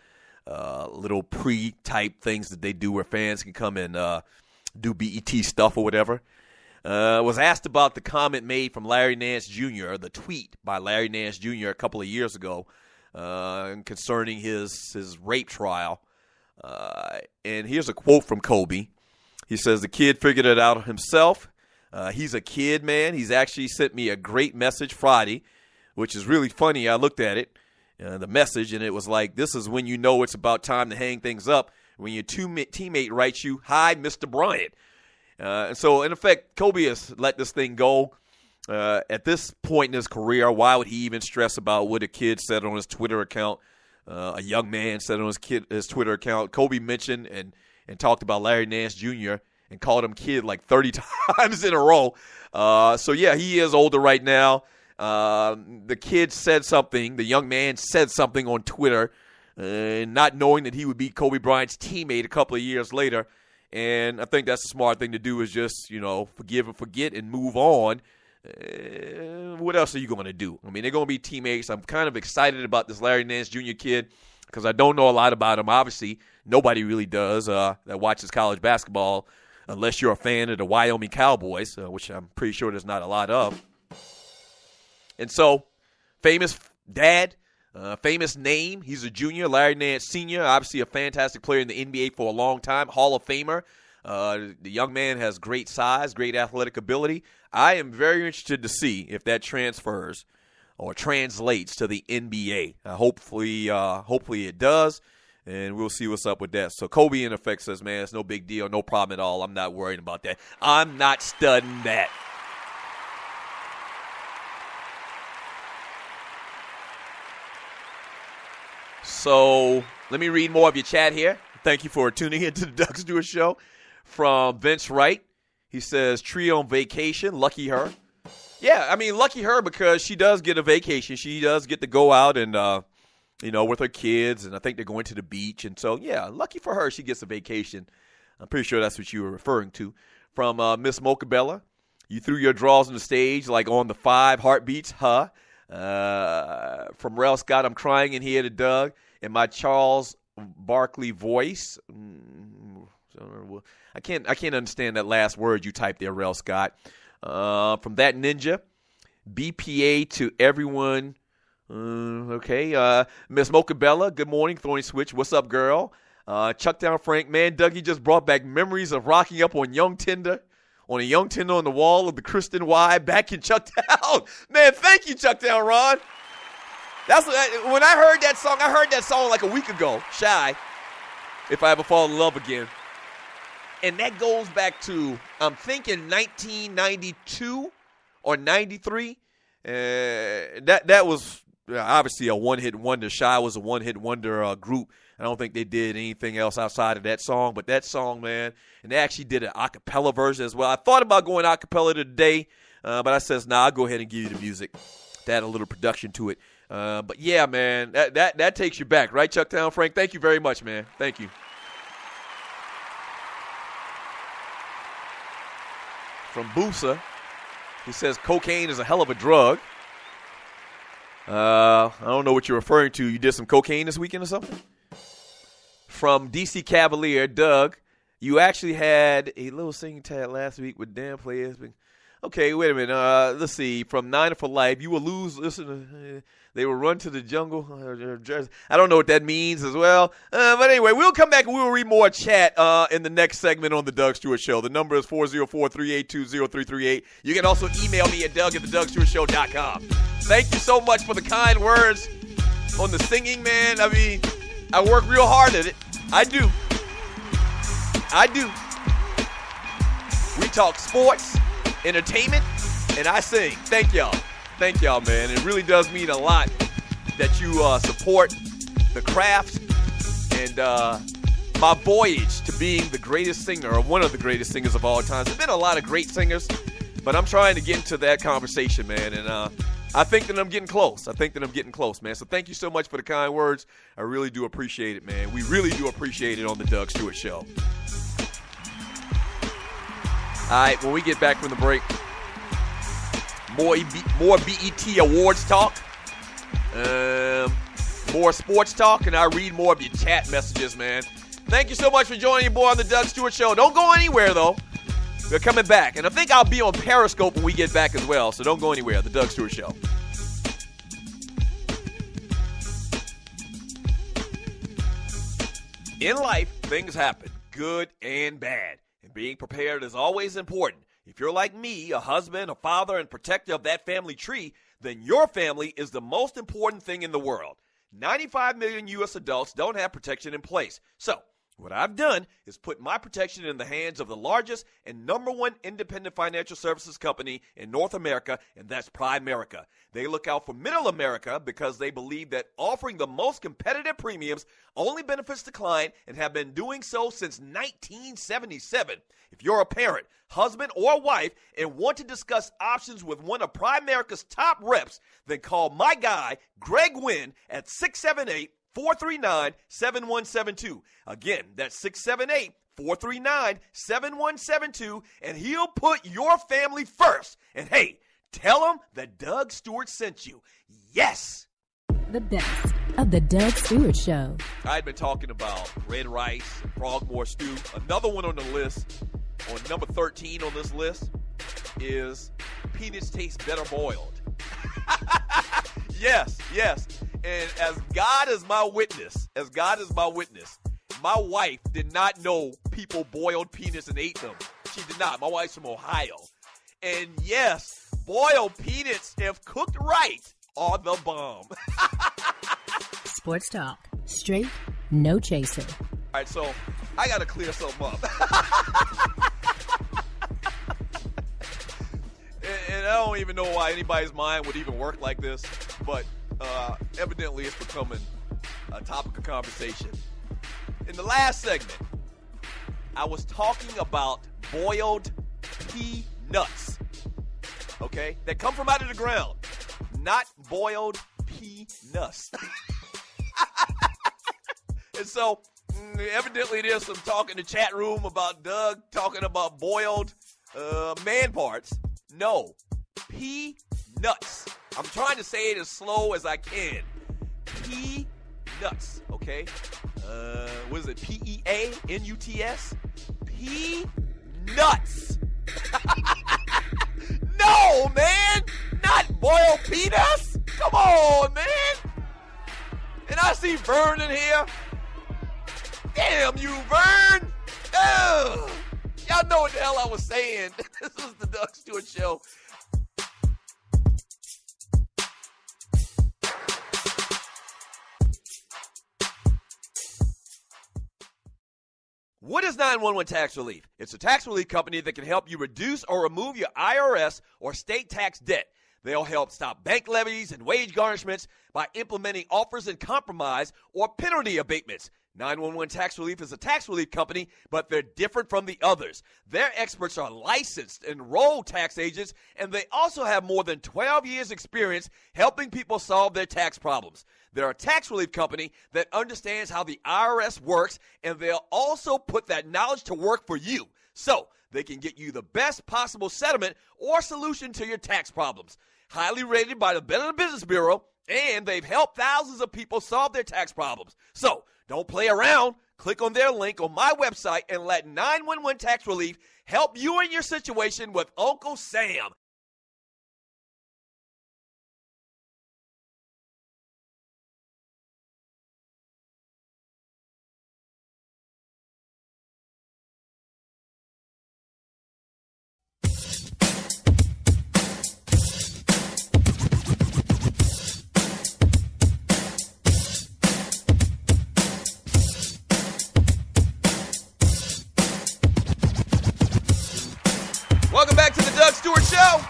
little pre-type things that they do where fans can come and do BET stuff or whatever. Was asked about the comment made from Larry Nance Jr., the tweet by Larry Nance Jr. a couple of years ago concerning his rape trial. And here's a quote from Kobe. He says, the kid figured it out himself. He's a kid, man. He's actually sent me a great message Friday, which is really funny. I looked at it, the message, and it was like, this is when you know it's about time to hang things up. When your teammate writes you, hi, Mr. Bryant. And so, in effect, Kobe has let this thing go. At this point in his career, why would he even stress about what a kid said on his Twitter account a young man said on his Twitter account. Kobe mentioned and talked about Larry Nance Jr. and called him kid like 30 times in a row. So, yeah, he is older right now. The kid said something. The young man said something on Twitter, not knowing that he would be Kobe Bryant's teammate a couple of years later. And I think that's the smart thing to do is just, forgive and forget and move on. What else are you going to do? I mean, they're going to be teammates. I'm kind of excited about this Larry Nance Jr. kid because I don't know a lot about him. Obviously, nobody really does that watches college basketball unless you're a fan of the Wyoming Cowboys, which I'm pretty sure there's not a lot of. And so, famous dad, famous name. He's a junior, Larry Nance Sr., obviously a fantastic player in the NBA for a long time, Hall of Famer. The young man has great size, great athletic ability. I am very interested to see if that transfers or translates to the NBA. Hopefully it does, and we'll see what's up with that. So Kobe, in effect, says, man, it's no big deal, no problem at all. I'm not worried about that. I'm not studying that. So let me read more of your chat here. Thank you for tuning into the Doug Stewart Show. From Vince Wright, he says, Tree on vacation, lucky her. Yeah, I mean, lucky her because she does get a vacation. She does get to go out and, with her kids, and I think they're going to the beach. And so, yeah, lucky for her, she gets a vacation. I'm pretty sure that's what you were referring to. From Miss Mocabella, you threw your draws on the stage like on the 5 heartbeats, huh? From Rel Scott, I'm crying in here to Doug in my Charles Barkley voice. I can't understand that last word you typed there, Rel Scott. From that ninja, BPA to everyone. Okay. Miss Mocabella, good morning, Thorny Switch. What's up, girl? Chuckdown Frank, man, Dougie just brought back memories of rocking up on a young Tinder on the wall of the Kristen Y back in Chucktown. Man, thank you, Chucktown Ron. When I heard that song like a week ago, Shy, If I Ever Fall in Love Again. And that goes back to, I'm thinking 1992 or 93. That was obviously a one-hit wonder. Shy was a one-hit wonder group. I don't think they did anything else outside of that song. But that song, man, and they actually did an a cappella version as well. I thought about going a cappella today, but I says, nah, I'll go ahead and give you the music. To add a little production to it. But, yeah, man, that takes you back, right, Chucktown Frank? Thank you very much, man. Thank you. From Busa, he says cocaine is a hell of a drug. I don't know what you're referring to. You did some cocaine this weekend or something? From DC Cavalier, Doug, you actually had a little singing tag last week with damn players. Okay, wait a minute. Let's see. From Niner for Life, you will lose. Listen, they will run to the jungle. I don't know what that means as well. But anyway, we'll come back and we'll read more chat in the next segment on the Doug Stewart Show. The number is 404-382-0338. You can also email me at doug@thedougstewartshow.com. Thank you so much for the kind words on the singing, man. I mean, I work real hard at it. I do. We talk sports, entertainment, and I sing. Thank y'all. Thank y'all, man. It really does mean a lot that you support the craft and my voyage to being the greatest singer or one of the greatest singers of all time. There's been a lot of great singers, but I'm trying to get into that conversation, man, and I think that I'm getting close. Man. So thank you so much for the kind words. I really do appreciate it, man. We really do appreciate it on the Doug Stewart Show. All right, when we get back from the break, more BET Awards talk, more sports talk, and I read more of your chat messages, man. Thank you so much for joining me, boy, on the Doug Stewart Show. Don't go anywhere, though. We're coming back, and I think I'll be on Periscope when we get back as well, so don't go anywhere. The Doug Stewart Show. In life, things happen, good and bad, and being prepared is always important. If you're like me, a husband, a father, and protector of that family tree, then your family is the most important thing in the world. 95 million U.S. adults don't have protection in place. So, What I've done is put my protection in the hands of the largest and number one independent financial services company in North America, and that's Primerica. They look out for middle America because they believe that offering the most competitive premiums only benefits the client and have been doing so since 1977. If you're a parent, husband, or wife and want to discuss options with one of Primerica's top reps, then call my guy, Greg Wynn, at 678-439-7172. Again, that's 678-439-7172, and he'll put your family first. And hey, tell him that Doug Stewart sent you. Yes! The best of the Doug Stewart Show. I'd been talking about red rice and frogmore stew. Another one on the list, on number 13 on this list, is peanuts taste better boiled. Yes. And as God is my witness, my wife did not know people boiled peanuts and ate them. She did not. My wife's from Ohio. And yes, boiled peanuts, if cooked right, are the bomb. Sports talk. Straight, no chaser. All right, so I got to clear something up. and I don't even know why anybody's mind would even work like this, but evidently it's becoming a topic of conversation. In the last segment, I was talking about boiled peanuts, okay, that come from out of the ground, not boiled peanuts. And so, evidently there's some talk in the chat room about Doug talking about boiled man parts. No, peanuts. I'm trying to say it as slow as I can. Peanuts, okay? What is it, P-E-A-N-U-T-S? Peanuts. No, man, not boiled peanuts. Come on, man. And I see Vern in here. Damn you, Vern. Ugh. Y'all know what the hell I was saying. This is the Doug Stewart Show. What is 911 Tax Relief? It's a tax relief company that can help you reduce or remove your IRS or state tax debt. They'll help stop bank levies and wage garnishments by implementing offers in compromise or penalty abatements. 911 Tax Relief is a tax relief company, but they're different from the others. Their experts are licensed, enrolled tax agents, and they also have more than 12 years' experience helping people solve their tax problems. They're a tax relief company that understands how the IRS works, and they'll also put that knowledge to work for you, so they can get you the best possible settlement or solution to your tax problems. Highly rated by the Better Business Bureau, and they've helped thousands of people solve their tax problems. So, don't play around. Click on their link on my website and let 911 Tax Relief help you in your situation with Uncle Sam. Welcome back to the Doug Stewart Show.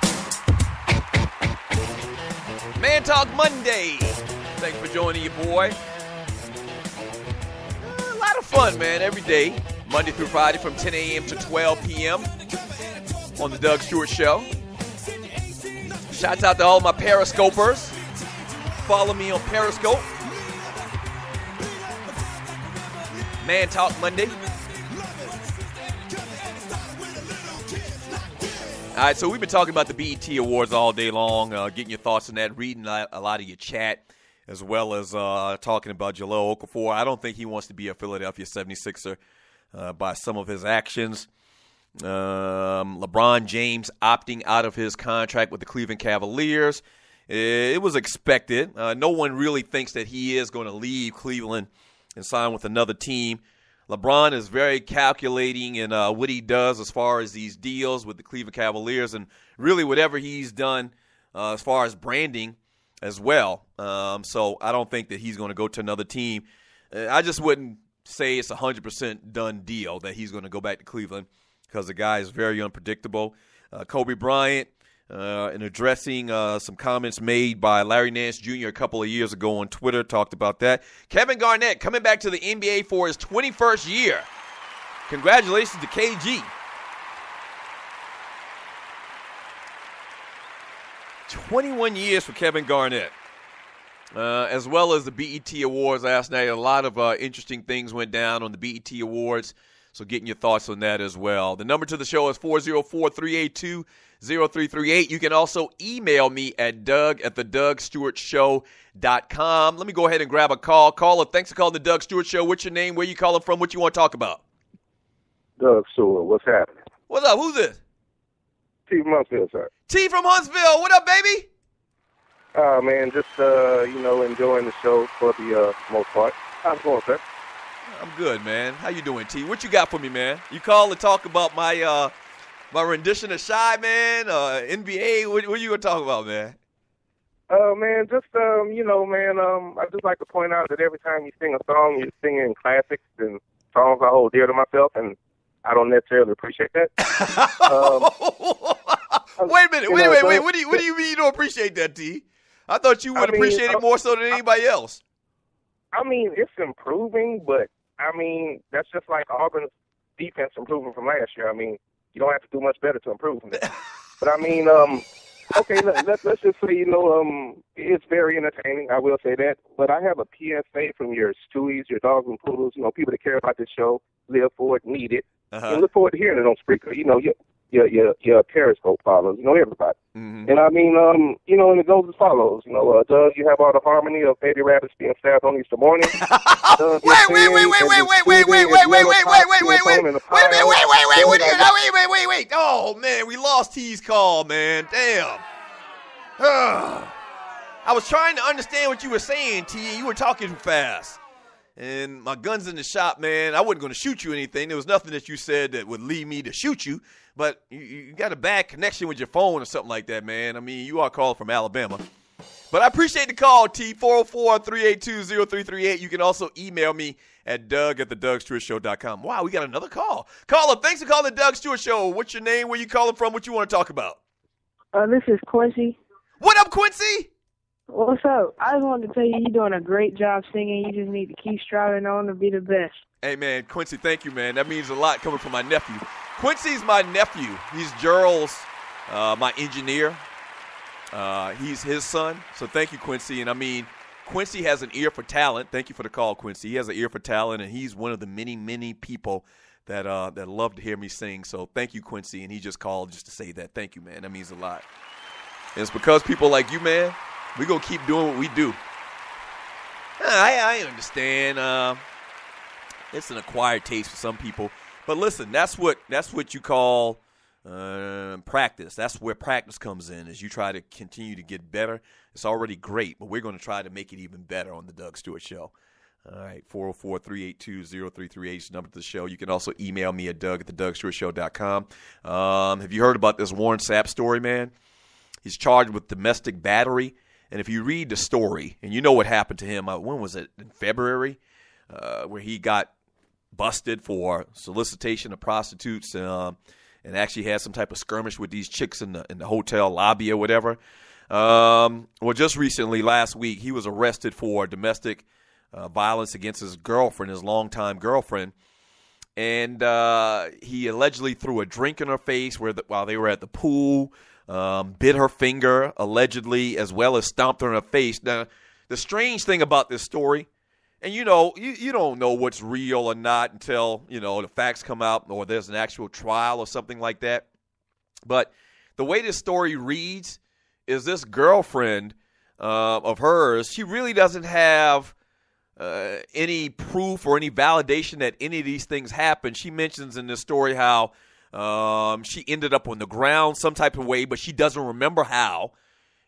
Man Talk Monday. Thanks for joining you, boy. A lot of fun, man, every day. Monday through Friday from 10 a.m. to 12 p.m. on the Doug Stewart Show. Shouts out to all my Periscopers. Follow me on Periscope. Man Talk Monday. All right, so we've been talking about the BET Awards all day long, getting your thoughts on that, reading a lot of your chat, as well as talking about Jahlil Okafor. I don't think he wants to be a Philadelphia 76er by some of his actions. LeBron James opting out of his contract with the Cleveland Cavaliers. It was expected. No one really thinks that he is going to leave Cleveland and sign with another team. LeBron is very calculating in what he does as far as these deals with the Cleveland Cavaliers and really whatever he's done as far as branding as well. So I don't think that he's going to go to another team. I just wouldn't say it's 100% done deal that he's going to go back to Cleveland because the guy is very unpredictable. Kobe Bryant, in addressing some comments made by Larry Nance Jr. a couple of years ago on Twitter, talked about that. Kevin Garnett coming back to the NBA for his 21st year. Congratulations to KG. 21 years for Kevin Garnett. As well as the BET Awards last night. A lot of interesting things went down on the BET Awards, so getting your thoughts on that as well. The number to the show is 404-382-0338. You can also email me at doug@thedougstewartshow.com. Let me go ahead and grab a call. Caller, thanks for calling the Doug Stewart Show. What's your name? Where you calling from? What you want to talk about? Doug Stewart, what's happening? What's up? Who's this? T from Huntsville, sir. T from Huntsville. What up, baby? Man, just, enjoying the show for the most part. How's it going, sir? I'm good, man. How you doing, T? What you got for me, man? You called to talk about my my rendition of Shy, man, NBA. What are you going to talk about, man? Man, just, I just like to point out that every time you sing a song, you're singing classics and songs I hold dear to myself, and I don't necessarily appreciate that. Wait a minute. Wait. What do you mean you don't appreciate that, T? I thought you would appreciate it more so than anybody else. I mean, it's improving, but, that's just like Auburn's defense improving from last year. You don't have to do much better to improve from that. But, okay, let's just say, it's very entertaining. I will say that. But I have a PSA from your Stewies, your Dogs and Poodles, people that care about this show, live for it, need it, and look forward to hearing it on Spreaker. Your Periscope follows, everybody. Mm-hmm. And and it goes as follows. Doug, you have all the harmony of baby rabbits being stabbed on Easter morning. Wait. Oh, man, we lost T's call, man. Damn. I was trying to understand what you were saying, T. You were talking too fast. And my gun's in the shop, man. I wasn't going to shoot you or anything. There was nothing that you said that would lead me to shoot you. But you got a bad connection with your phone or something like that, man. You are calling from Alabama. But I appreciate the call, T. 404-382-0338. You can also email me at doug@thedougstewartshow.com. Wow, we got another call. Caller, thanks for calling the Doug Stewart Show. What's your name? Where you calling from? What you want to talk about? This is Quincy. What up, Quincy? What's up? I just wanted to tell you you're doing a great job singing. You just need to keep striving on to be the best. Hey, man, Quincy, thank you, man. That means a lot coming from my nephew. Quincy's my nephew. He's Gerald's, my engineer. He's his son. So thank you, Quincy. And, Quincy has an ear for talent. Thank you for the call, Quincy. He has an ear for talent, and he's one of the many, many people that love to hear me sing. So thank you, Quincy. And he just called just to say that. Thank you, man. That means a lot. And it's because people like you, man, we're going to keep doing what we do. I understand. It's an acquired taste for some people. But listen, that's what you call practice. That's where practice comes in, is you try to continue to get better. It's already great, but we're going to try to make it even better on the Doug Stewart Show. All right, 404-382-0338 is the number to the show. You can also email me at doug@thedougstewartshow.com. Have you heard about this Warren Sapp story, man? He's charged with domestic battery. And if you read the story, and you know what happened to him, when was it, in February, where he got busted for solicitation of prostitutes and actually had some type of skirmish with these chicks in the hotel lobby or whatever. Well, just recently, last week, he was arrested for domestic violence against his girlfriend, his longtime girlfriend. And he allegedly threw a drink in her face while they were at the pool, bit her finger, allegedly, as well as stomped her in her face. Now, the strange thing about this story, and you don't know what's real or not until, the facts come out or there's an actual trial or something like that. But the way this story reads is this girlfriend of hers, she really doesn't have any proof or any validation that any of these things happened. She mentions in this story how she ended up on the ground some type of way, but she doesn't remember how.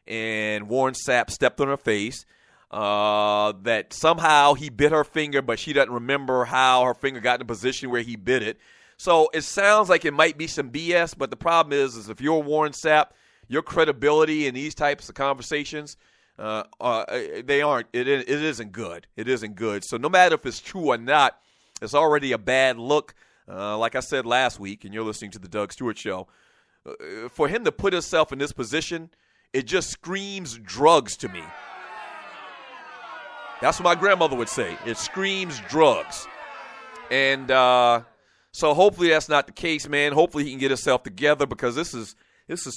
And Warren Sapp stepped on her face. That somehow he bit her finger, but she doesn't remember how her finger got in a position where he bit it. So it sounds like it might be some BS, but the problem is if you're Warren Sapp, your credibility in these types of conversations, they aren't. It isn't good. It isn't good. So no matter if it's true or not, It's already a bad look. Like I said last week, and you're listening to the Doug Stewart Show, for him to put himself in this position, it just screams drugs to me. That's what my grandmother would say. It screams drugs. And so hopefully that's not the case, man. Hopefully he can get himself together, because this is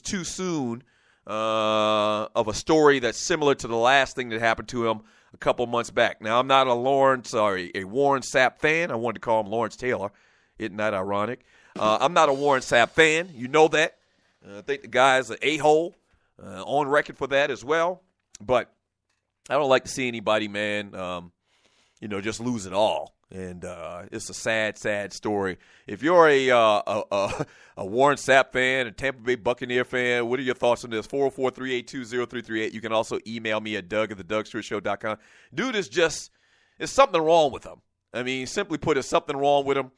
too soon of a story that's similar to the last thing that happened to him a couple months back. Now, I'm not a Warren Sapp fan. I wanted to call him Lawrence Taylor. Isn't that ironic? I'm not a Warren Sapp fan. You know that. I think the guy's an a-hole, on record for that as well. But I don't like to see anybody, man, just lose it all. And it's a sad, sad story. If you're a Warren Sapp fan, a Tampa Bay Buccaneer fan, what are your thoughts on this? 404-382-0338. You can also email me at doug@thedugstewartshow.com. Dude is just – there's something wrong with him. I mean, simply put, there's something wrong with him.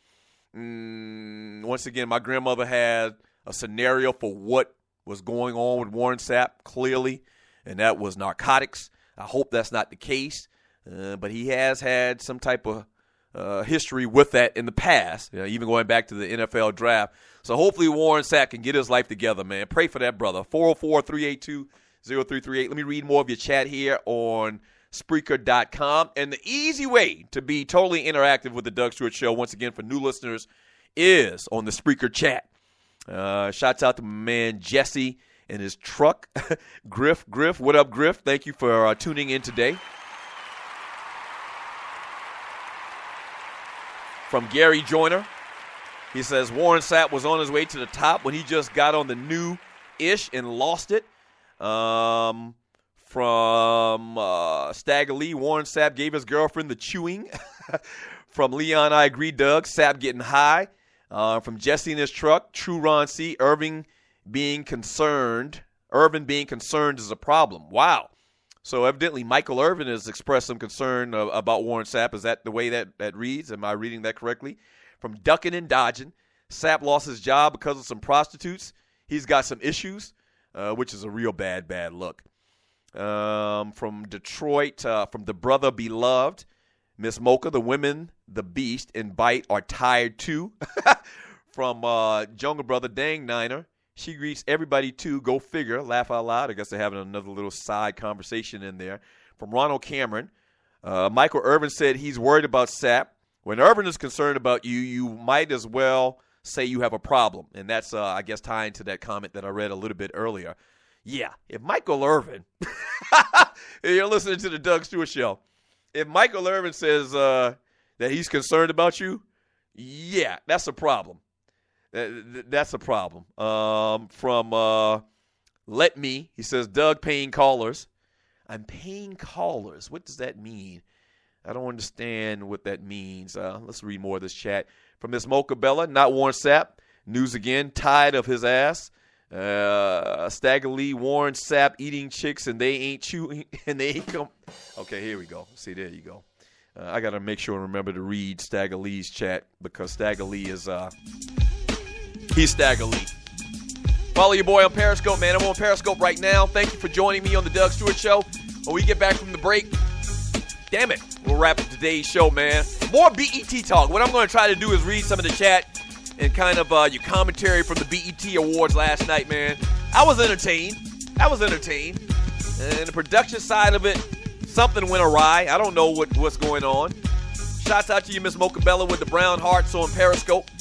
Once again, my grandmother had a scenario for what was going on with Warren Sapp, clearly, and that was narcotics. I hope that's not the case, but he has had some type of history with that in the past, even going back to the NFL draft. So hopefully Warren Sapp can get his life together, man. Pray for that brother. 404-382-0338. Let me read more of your chat here on Spreaker.com. And the easy way to be totally interactive with the Doug Stewart Show, once again, for new listeners, is on the Spreaker chat. Shouts out to my man Jesse and his truck. Griff, what up, Griff? Thank you for tuning in today. From Gary Joyner, he says, Warren Sapp was on his way to the top when he just got on the new-ish and lost it. From Stagger Lee, Warren Sapp gave his girlfriend the chewing. From Leon, I agree, Doug. Sapp getting high. From Jesse in his truck, True Ron C. Irvin being concerned is a problem. Wow. So evidently Michael Irvin has expressed some concern about Warren Sapp. Is that the way that reads? Am I reading that correctly? From Ducking and Dodging, Sapp lost his job because of some prostitutes. He's got some issues, which is a real bad look. From Detroit, from the brother beloved, Miss Mocha, the women, the beast, and bite are tired too. From Jungle Brother Dang Niner, she greets everybody too. Go figure. Laugh out loud. I guess they're having another little side conversation in there. From Ronald Cameron, Michael Irvin said he's worried about Sapp. When Irvin is concerned about you, you might as well say you have a problem. And that's, I guess, tying to that comment that I read a little bit earlier. Yeah, if Michael Irvin, you're listening to the Doug Stewart Show, if Michael Irvin says that he's concerned about you, yeah, that's a problem. That's a problem. From Let Me, he says, Doug paying callers. I'm paying callers. What does that mean? I don't understand what that means. Let's read more of this chat. From Miss Mocha Bella, not Warren Sapp. News again, tired of his ass. Stagger Lee, Warren Sapp eating chicks and they ain't chewing and they ain't come. Okay, here we go. See, there you go. I got to make sure and remember to read Stagger Lee's chat because Stagger Lee is, he's Stagger Lee. Follow your boy on Periscope, man. I'm on Periscope right now. Thank you for joining me on the Doug Stewart Show. When we get back from the break, damn it, we'll wrap up today's show, man. More BET talk. What I'm going to try to do is read some of the chat and kind of your commentary from the BET Awards last night, man. I was entertained. And the production side of it, something went awry. I don't know what's going on. Shouts out to you, Miss Mocha Bella, with the brown hearts on Periscope.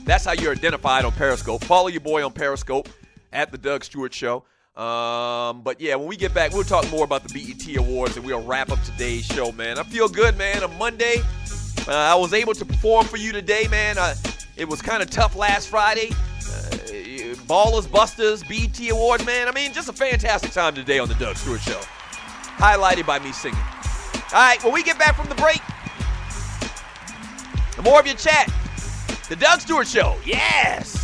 That's how you're identified on Periscope. Follow your boy on Periscope at the Doug Stewart Show. But yeah, when we get back, we'll talk more about the BET Awards and we'll wrap up today's show, man. I feel good, man. On Monday, I was able to perform for you today, man. It was kind of tough last Friday. Ballas, Bustas, BET Awards, man. I mean, just a fantastic time today on the Doug Stewart Show. Highlighted by me singing. All right, when we get back from the break, more of your chat. The Doug Stewart Show. Yes!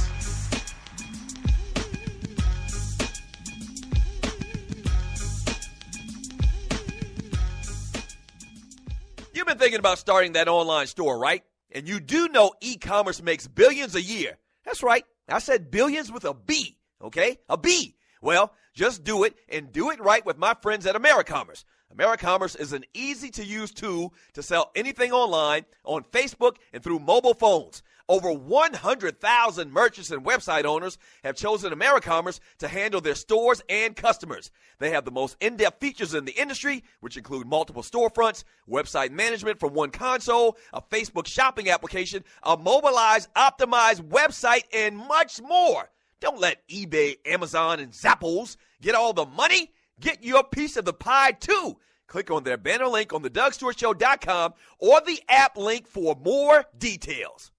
You've been thinking about starting that online store, right? And you do know e-commerce makes billions a year. That's right. I said billions with a B, okay? A B. Well, just do it and do it right with my friends at AmeriCommerce. AmeriCommerce is an easy-to-use tool to sell anything online, on Facebook, and through mobile phones. Over 100,000 merchants and website owners have chosen AmeriCommerce to handle their stores and customers. They have the most in-depth features in the industry, which include multiple storefronts, website management from one console, a Facebook shopping application, a mobilized, optimized website, and much more. Don't let eBay, Amazon, and Zappos get all the money. Get your piece of the pie, too. Click on their banner link on thedougstewartshow.com or the app link for more details.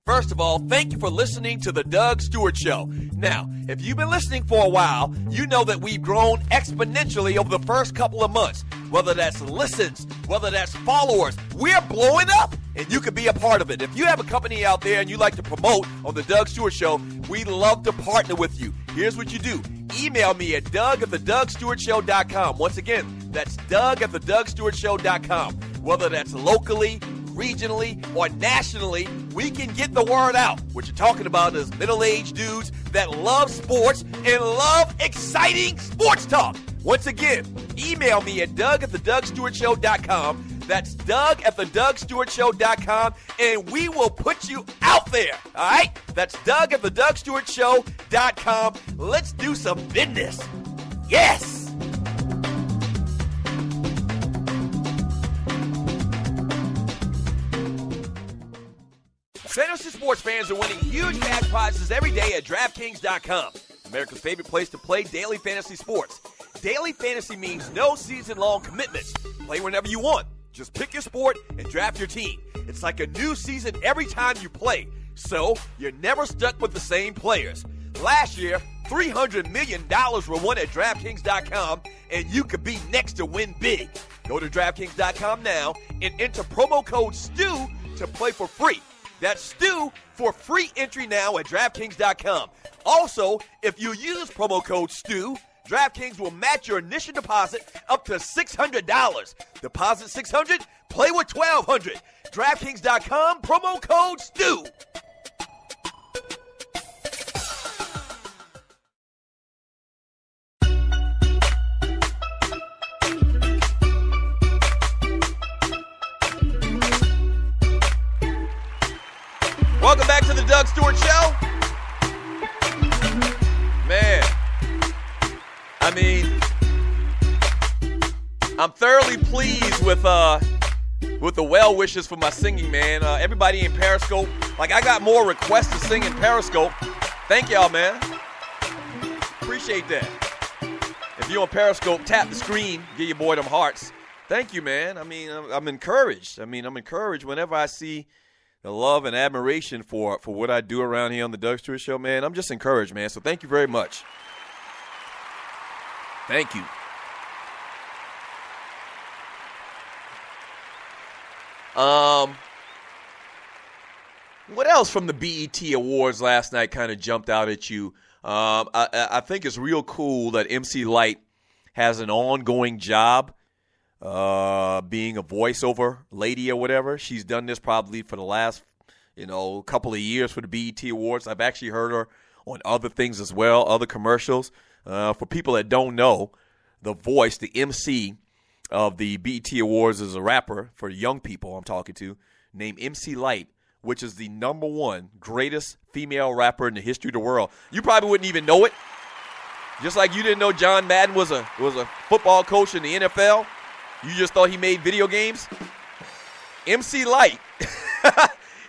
First of all, thank you for listening to The Doug Stewart Show. Now, if you've been listening for a while, you know that we've grown exponentially over the first couple of months. Whether that's listens, whether that's followers, we're blowing up, and you can be a part of it. If you have a company out there and you like to promote on The Doug Stewart Show, we'd love to partner with you. Here's what you do. Email me at doug@thedougstewartshow.com. Once again, that's doug@thedougstewartshow.com. Whether that's locally, regionally, or nationally, we can get the word out. What you're talking about is middle-aged dudes that love sports and love exciting sports talk. Once again, email me at doug@thedougstewartshow.com. That's doug@thedougstewartshow.com, and we will put you out there. All right? That's doug@thedougstewartshow.com. Let's do some business. Yes! Fantasy sports fans are winning huge cash prizes every day at DraftKings.com. America's favorite place to play daily fantasy sports. Daily fantasy means no season-long commitments. Play whenever you want. Just pick your sport and draft your team. It's like a new season every time you play, so you're never stuck with the same players. Last year, $300 million were won at DraftKings.com, and you could be next to win big. Go to DraftKings.com now and enter promo code STU to play for free. That's Stu for free entry now at DraftKings.com. Also, if you use promo code STU, DraftKings will match your initial deposit up to $600. Deposit $600, play with $1,200. DraftKings.com, promo code STU. Welcome back to the Doug Stewart Show. Man, I mean, I'm thoroughly pleased with the well wishes for my singing, man. Everybody in Periscope, like I got more requests to sing in Periscope. Thank y'all, man. Appreciate that. If you're on Periscope, tap the screen, give your boy them hearts. Thank you, man. I mean, I'm encouraged. I'm encouraged whenever I see the love and admiration for what I do around here on the Doug Stewart Show, man. I'm just encouraged, man. So thank you very much. Thank you. What else from the BET Awards last night kind of jumped out at you? I think it's real cool that MC Lyte has an ongoing job being a voiceover lady or whatever. She's done this probably for the last, couple of years for the BET Awards. I've actually heard her on other things as well, other commercials. For people that don't know, the voice, the MC of the BET Awards is a rapper for young people I'm talking to named MC Lyte, which is the #1 greatest female rapper in the history of the world. You probably wouldn't even know it. Just like you didn't know John Madden was a football coach in the NFL. You just thought he made video games? MC Lyte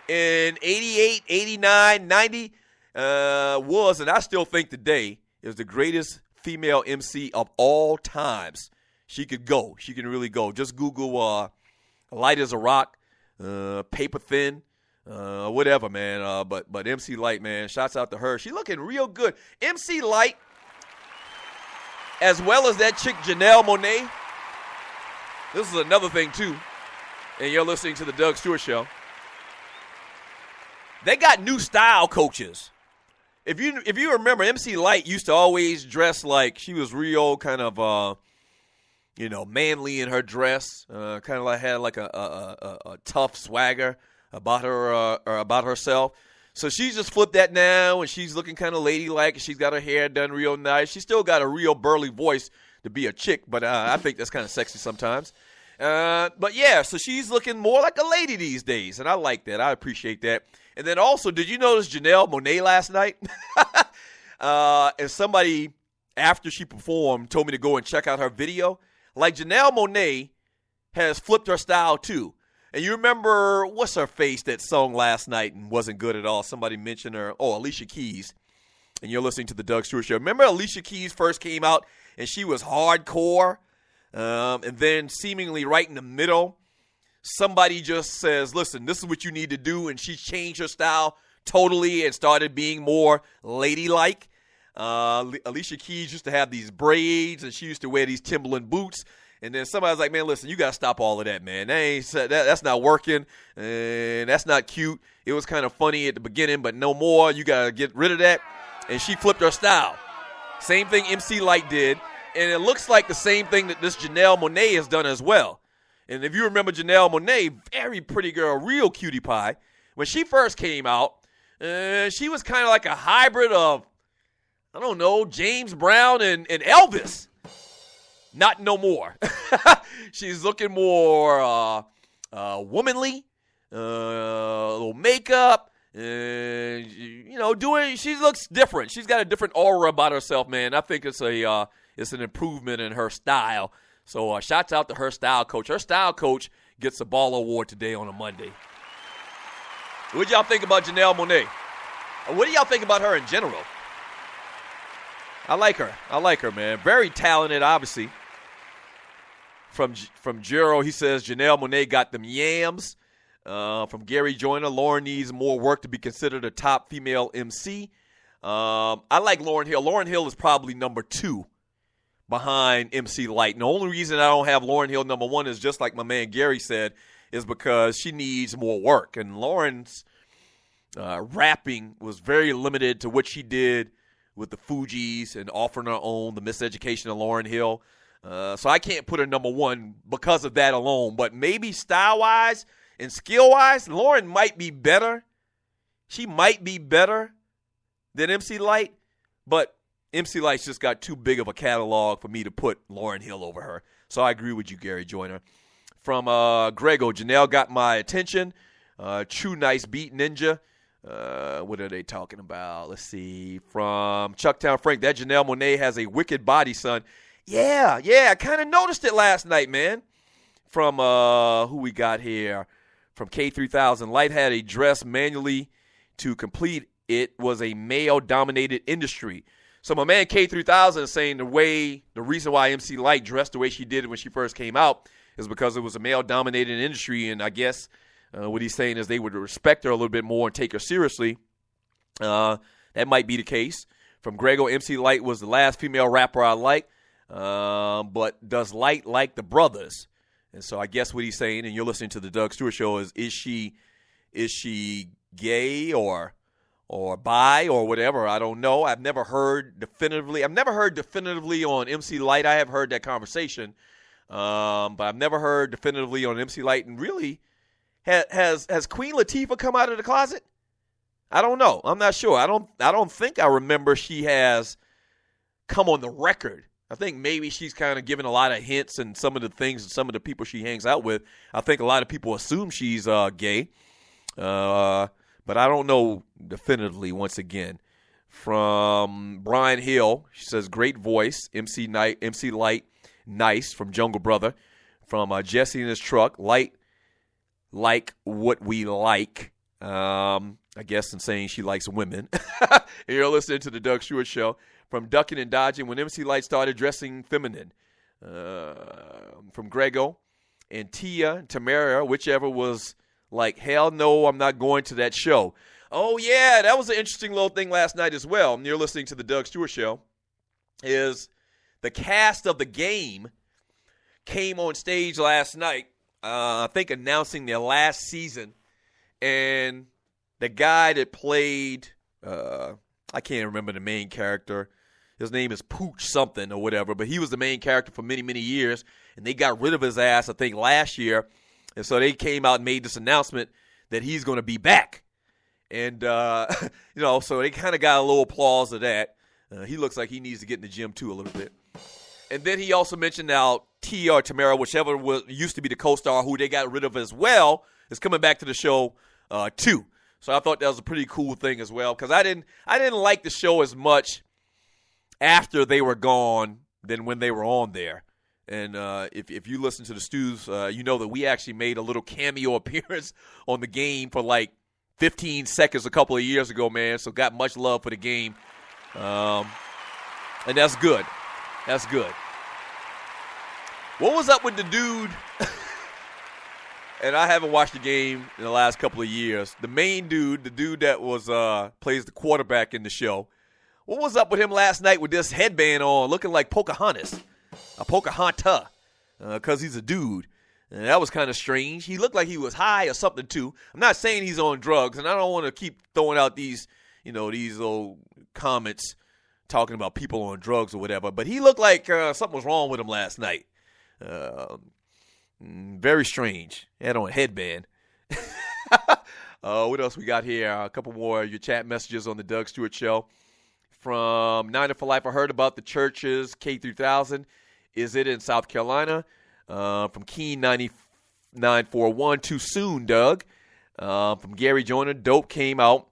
in 88, 89, 90 was, and I still think today, is the greatest female MC of all times. She could go. She can really go. Just Google Light as a Rock, Paper Thin, whatever, man. But MC Lyte, man, shouts out to her. She looking real good. MC Lyte, as well as that chick Janelle Monáe. This is another thing, too, and you're listening to the Doug Stewart Show. They got new style coaches. If you remember, MC Lyte used to always dress like she was real kind of, manly in her dress. Kind of like had like a tough swagger about her or about herself. So she's just flipped that now, and she's looking kind of ladylike. And she's got her hair done real nice. She's still got a real burly voice to be a chick, but I think that's kind of sexy sometimes. But yeah, so she's looking more like a lady these days, and I like that. I appreciate that. And then also, did you notice Janelle Monáe last night? And somebody, after she performed, told me to go and check out her video. Like, Janelle Monáe has flipped her style, too. And you remember, what's her face that sung last night and wasn't good at all? Somebody mentioned her. Oh, Alicia Keys. And you're listening to the Doug Stewart Show. Remember Alicia Keys first came out, and she was hardcore? And then seemingly right in the middle, somebody just says, listen, this is what you need to do. And she changed her style totally and started being more ladylike. Alicia Keys used to have these braids, and she used to wear these Timberland boots. And then somebody's like, man, listen, you got to stop all of that, man. That's not working, and that's not cute. It was kind of funny at the beginning, but no more. You got to get rid of that. And she flipped her style. Same thing MC Lyte did. And it looks like the same thing that this Janelle Monáe has done as well. And if you remember Janelle Monáe, very pretty girl, real cutie pie. When she first came out, she was kind of like a hybrid of, I don't know, James Brown and Elvis. Not no more. She's looking more womanly, a little makeup, she looks different. She's got a different aura about herself, man. I think it's an improvement in her style. So shouts out to her style coach. Her style coach gets a Ball Award today on a Monday. What y'all think about Janelle Monáe? What do y'all think about her in general? I like her, man. Very talented, obviously. From Jero, he says Janelle Monáe got them yams. From Gary Joyner, Lauren needs more work to be considered a top female MC. I like Lauryn Hill. Lauryn Hill is probably number 2 behind MC Lyte. And the only reason I don't have Lauryn Hill number 1 is just like my man Gary said, is because she needs more work. And Lauren's rapping was very limited to what she did with the Fugees and offering her own, the Miseducation of Lauryn Hill. So I can't put her number 1 because of that alone. But maybe style-wise and skill-wise, Lauren might be better. She might be better than MC Lyte. But MC Lyte's just got too big of a catalog for me to put Lauryn Hill over her. So I agree with you, Gary Joyner. From Grego, Janelle got my attention. True nice beat, Ninja. What are they talking about? Let's see. From Chucktown Frank, that Janelle Monáe has a wicked body, son. Yeah, I kind of noticed it last night, man. From who we got here? From K3000, Lyte had a dress manually to complete it was a male-dominated industry. So my man K3000 is saying the reason why MC Lyte dressed the way she did when she first came out is because it was a male-dominated industry, and I guess what he's saying is they would respect her a little bit more and take her seriously. That might be the case. From Grego, MC Lyte was the last female rapper I like. But does Lyte like the brothers? And so I guess what he's saying, and you're listening to the Doug Stewart Show, is she gay or bi or whatever? I don't know. I've never heard definitively on MC Lyte. I have heard that conversation, but I've never heard definitively on MC Lyte. And really, has Queen Latifah come out of the closet? I don't know. I'm not sure. I don't think I remember she has come on the record. I think maybe she's kind of given a lot of hints and some of the things and some of the people she hangs out with. I think a lot of people assume she's gay, but I don't know definitively. Once again, from Brian Hill, she says great voice, MC Lyte, nice. From Jungle Brother, from Jesse in his truck, Lyte like what we like. I guess in saying she likes women. You're listening to the Doug Stewart Show. From Ducking and Dodging, when MC Lyte started dressing feminine. From Grego and Tamara, whichever was like, hell no, I'm not going to that show. Oh, yeah, that was an interesting little thing last night as well. And you're listening to the Doug Stewart Show. Is the cast of The Game came on stage last night, I think announcing their last season. And the guy that played, I can't remember the main character. His name is Pooch something or whatever, but he was the main character for many, many years, and they got rid of his ass, I think, last year. And so they came out and made this announcement that he's going to be back. And, so they kind of got a little applause of that. He looks like he needs to get in the gym, too, a little bit. And then he also mentioned now T or Tamara, whichever used to be the co-star who they got rid of as well, is coming back to the show too. So I thought that was a pretty cool thing as well, because I didn't like the show as much after they were gone than when they were on there. And if you listen to the Stews, you know that we actually made a little cameo appearance on the game for like 15 seconds a couple of years ago, man. So got much love for the game. And that's good. That's good. What was up with the dude? And I haven't watched the game in the last couple of years. The main dude, the dude that was plays the quarterback in the show. What was up with him last night with this headband on, looking like Pocahontas? A Pocahontas, because he's a dude. And that was kind of strange. He looked like he was high or something, too. I'm not saying he's on drugs, and I don't want to keep throwing out these old comments talking about people on drugs or whatever. But he looked like something was wrong with him last night. Very strange. He had on a headband. What else we got here? A couple more of your chat messages on the Doug Stewart Show. From Niner for Life, I heard about the churches K-3000. Is it in South Carolina? From Keen 9941, too soon, Doug. From Gary Joyner, Dope came out.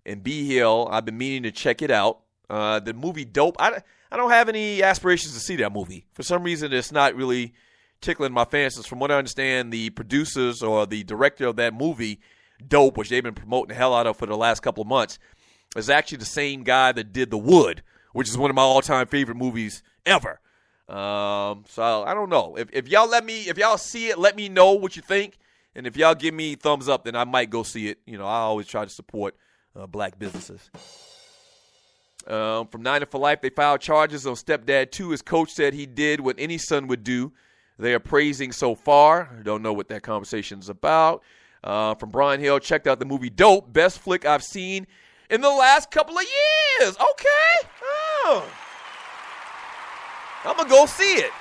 And B Hill, I've been meaning to check it out. The movie Dope, I don't have any aspirations to see that movie. For some reason, it's not really tickling my fancies. From what I understand, the producers or the director of that movie, Dope, which they've been promoting the hell out of for the last couple of months, is actually the same guy that did The Wood, which is one of my all-time favorite movies ever. So I don't know. If y'all see it, let me know what you think. And if y'all give me thumbs up, then I might go see it. You know, I always try to support black businesses. From Niner for Life, they filed charges on Stepdad 2. His coach said he did what any son would do. They are praising so far. I don't know what that conversation's about. From Brian Hill, checked out the movie Dope. Best flick I've seen in the last couple of years. Okay. Oh. I'm going to go see it.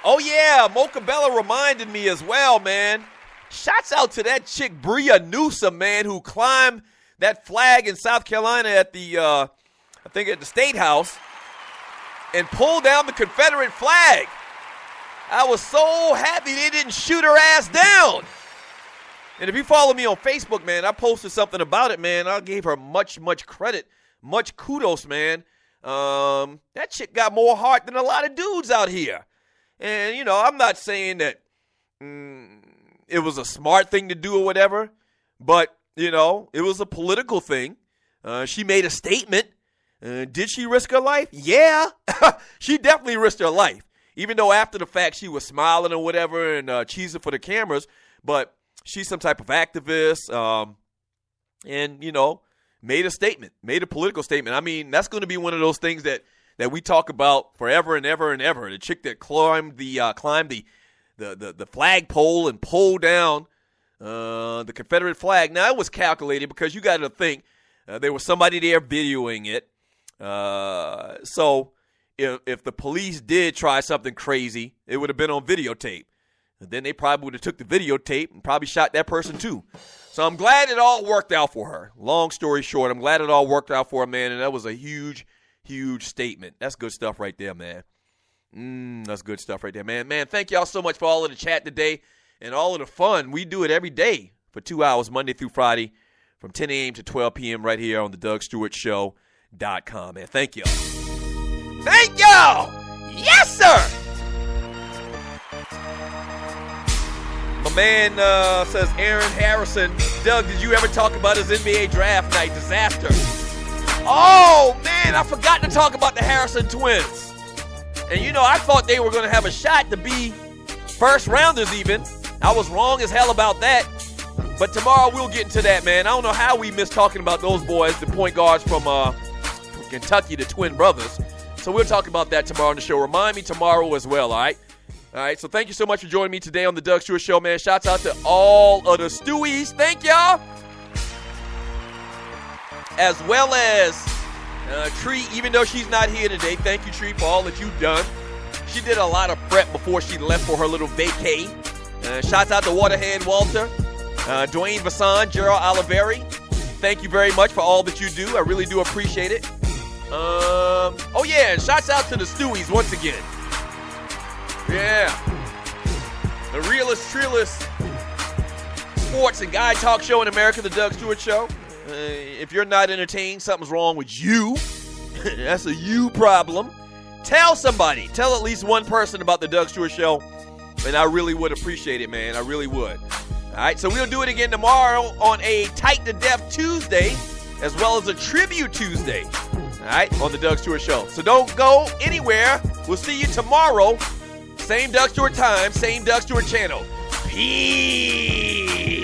Oh, yeah. Mocha Bella reminded me as well, man. Shouts out to that chick, Bria Newsom, man, who climbed that flag in South Carolina at the, I think at the State House and pulled down the Confederate flag. I was so happy they didn't shoot her ass down. And if you follow me on Facebook, man, I posted something about it, man. I gave her much, much credit, much kudos, man. That chick got more heart than a lot of dudes out here. And, you know, I'm not saying that it was a smart thing to do or whatever, but, you know, it was a political thing. She made a statement. Did she risk her life? Yeah. She definitely risked her life, even though after the fact she was smiling or whatever and cheesing for the cameras. But she's some type of activist and, you know, made a statement, made a political statement. I mean, that's going to be one of those things that we talk about forever and ever and ever. The chick that climbed the flagpole and pulled down the Confederate flag. Now, it was calculated because you got to think there was somebody there videoing it. So if the police did try something crazy, it would have been on videotape. And then they probably would have took the videotape and probably shot that person too. So I'm glad it all worked out for her. Long story short, I'm glad it all worked out for her, man. And that was a huge, huge statement. That's good stuff right there, man. That's good stuff right there, man. Man, thank y'all so much for all of the chat today and all of the fun. We do it every day for 2 hours, Monday through Friday, from 10 a.m. to 12 p.m. right here on the DougStewartShow.com, man. Thank y'all. Thank y'all. Yes, sir. My man says Aaron Harrison. Doug, did you ever talk about his NBA draft night disaster? Oh, man, I forgot to talk about the Harrison twins. And, you know, I thought they were going to have a shot to be first rounders even. I was wrong as hell about that. But tomorrow we'll get into that, man. I don't know how we missed talking about those boys, the point guards from Kentucky, the twin brothers. So we'll talk about that tomorrow on the show. Remind me tomorrow as well, all right? All right, so thank you so much for joining me today on the Doug Stewart Show, man. Shouts out to all of the Stewies. Thank y'all. As well as Tree, even though she's not here today. Thank you, Tree, for all that you've done. She did a lot of prep before she left for her little vacay. Shouts out to Waterhead Walter, Dwayne Vasson, Gerald Oliveri. Thank you very much for all that you do. I really do appreciate it. Oh, yeah, shouts out to the Stewies once again. Yeah. The realest, trillest sports and guy talk show in America, the Doug Stewart Show. If you're not entertained, something's wrong with you. That's a you problem. Tell somebody. Tell at least one person about the Doug Stewart Show, and I really would appreciate it, man. I really would. All right, so we'll do it again tomorrow on a Tight to Death Tuesday, as well as a Tribute Tuesday. All right, on the Doug Stewart Show. So don't go anywhere. We'll see you tomorrow. Same Doug Stewart time, same Doug Stewart channel. Peace.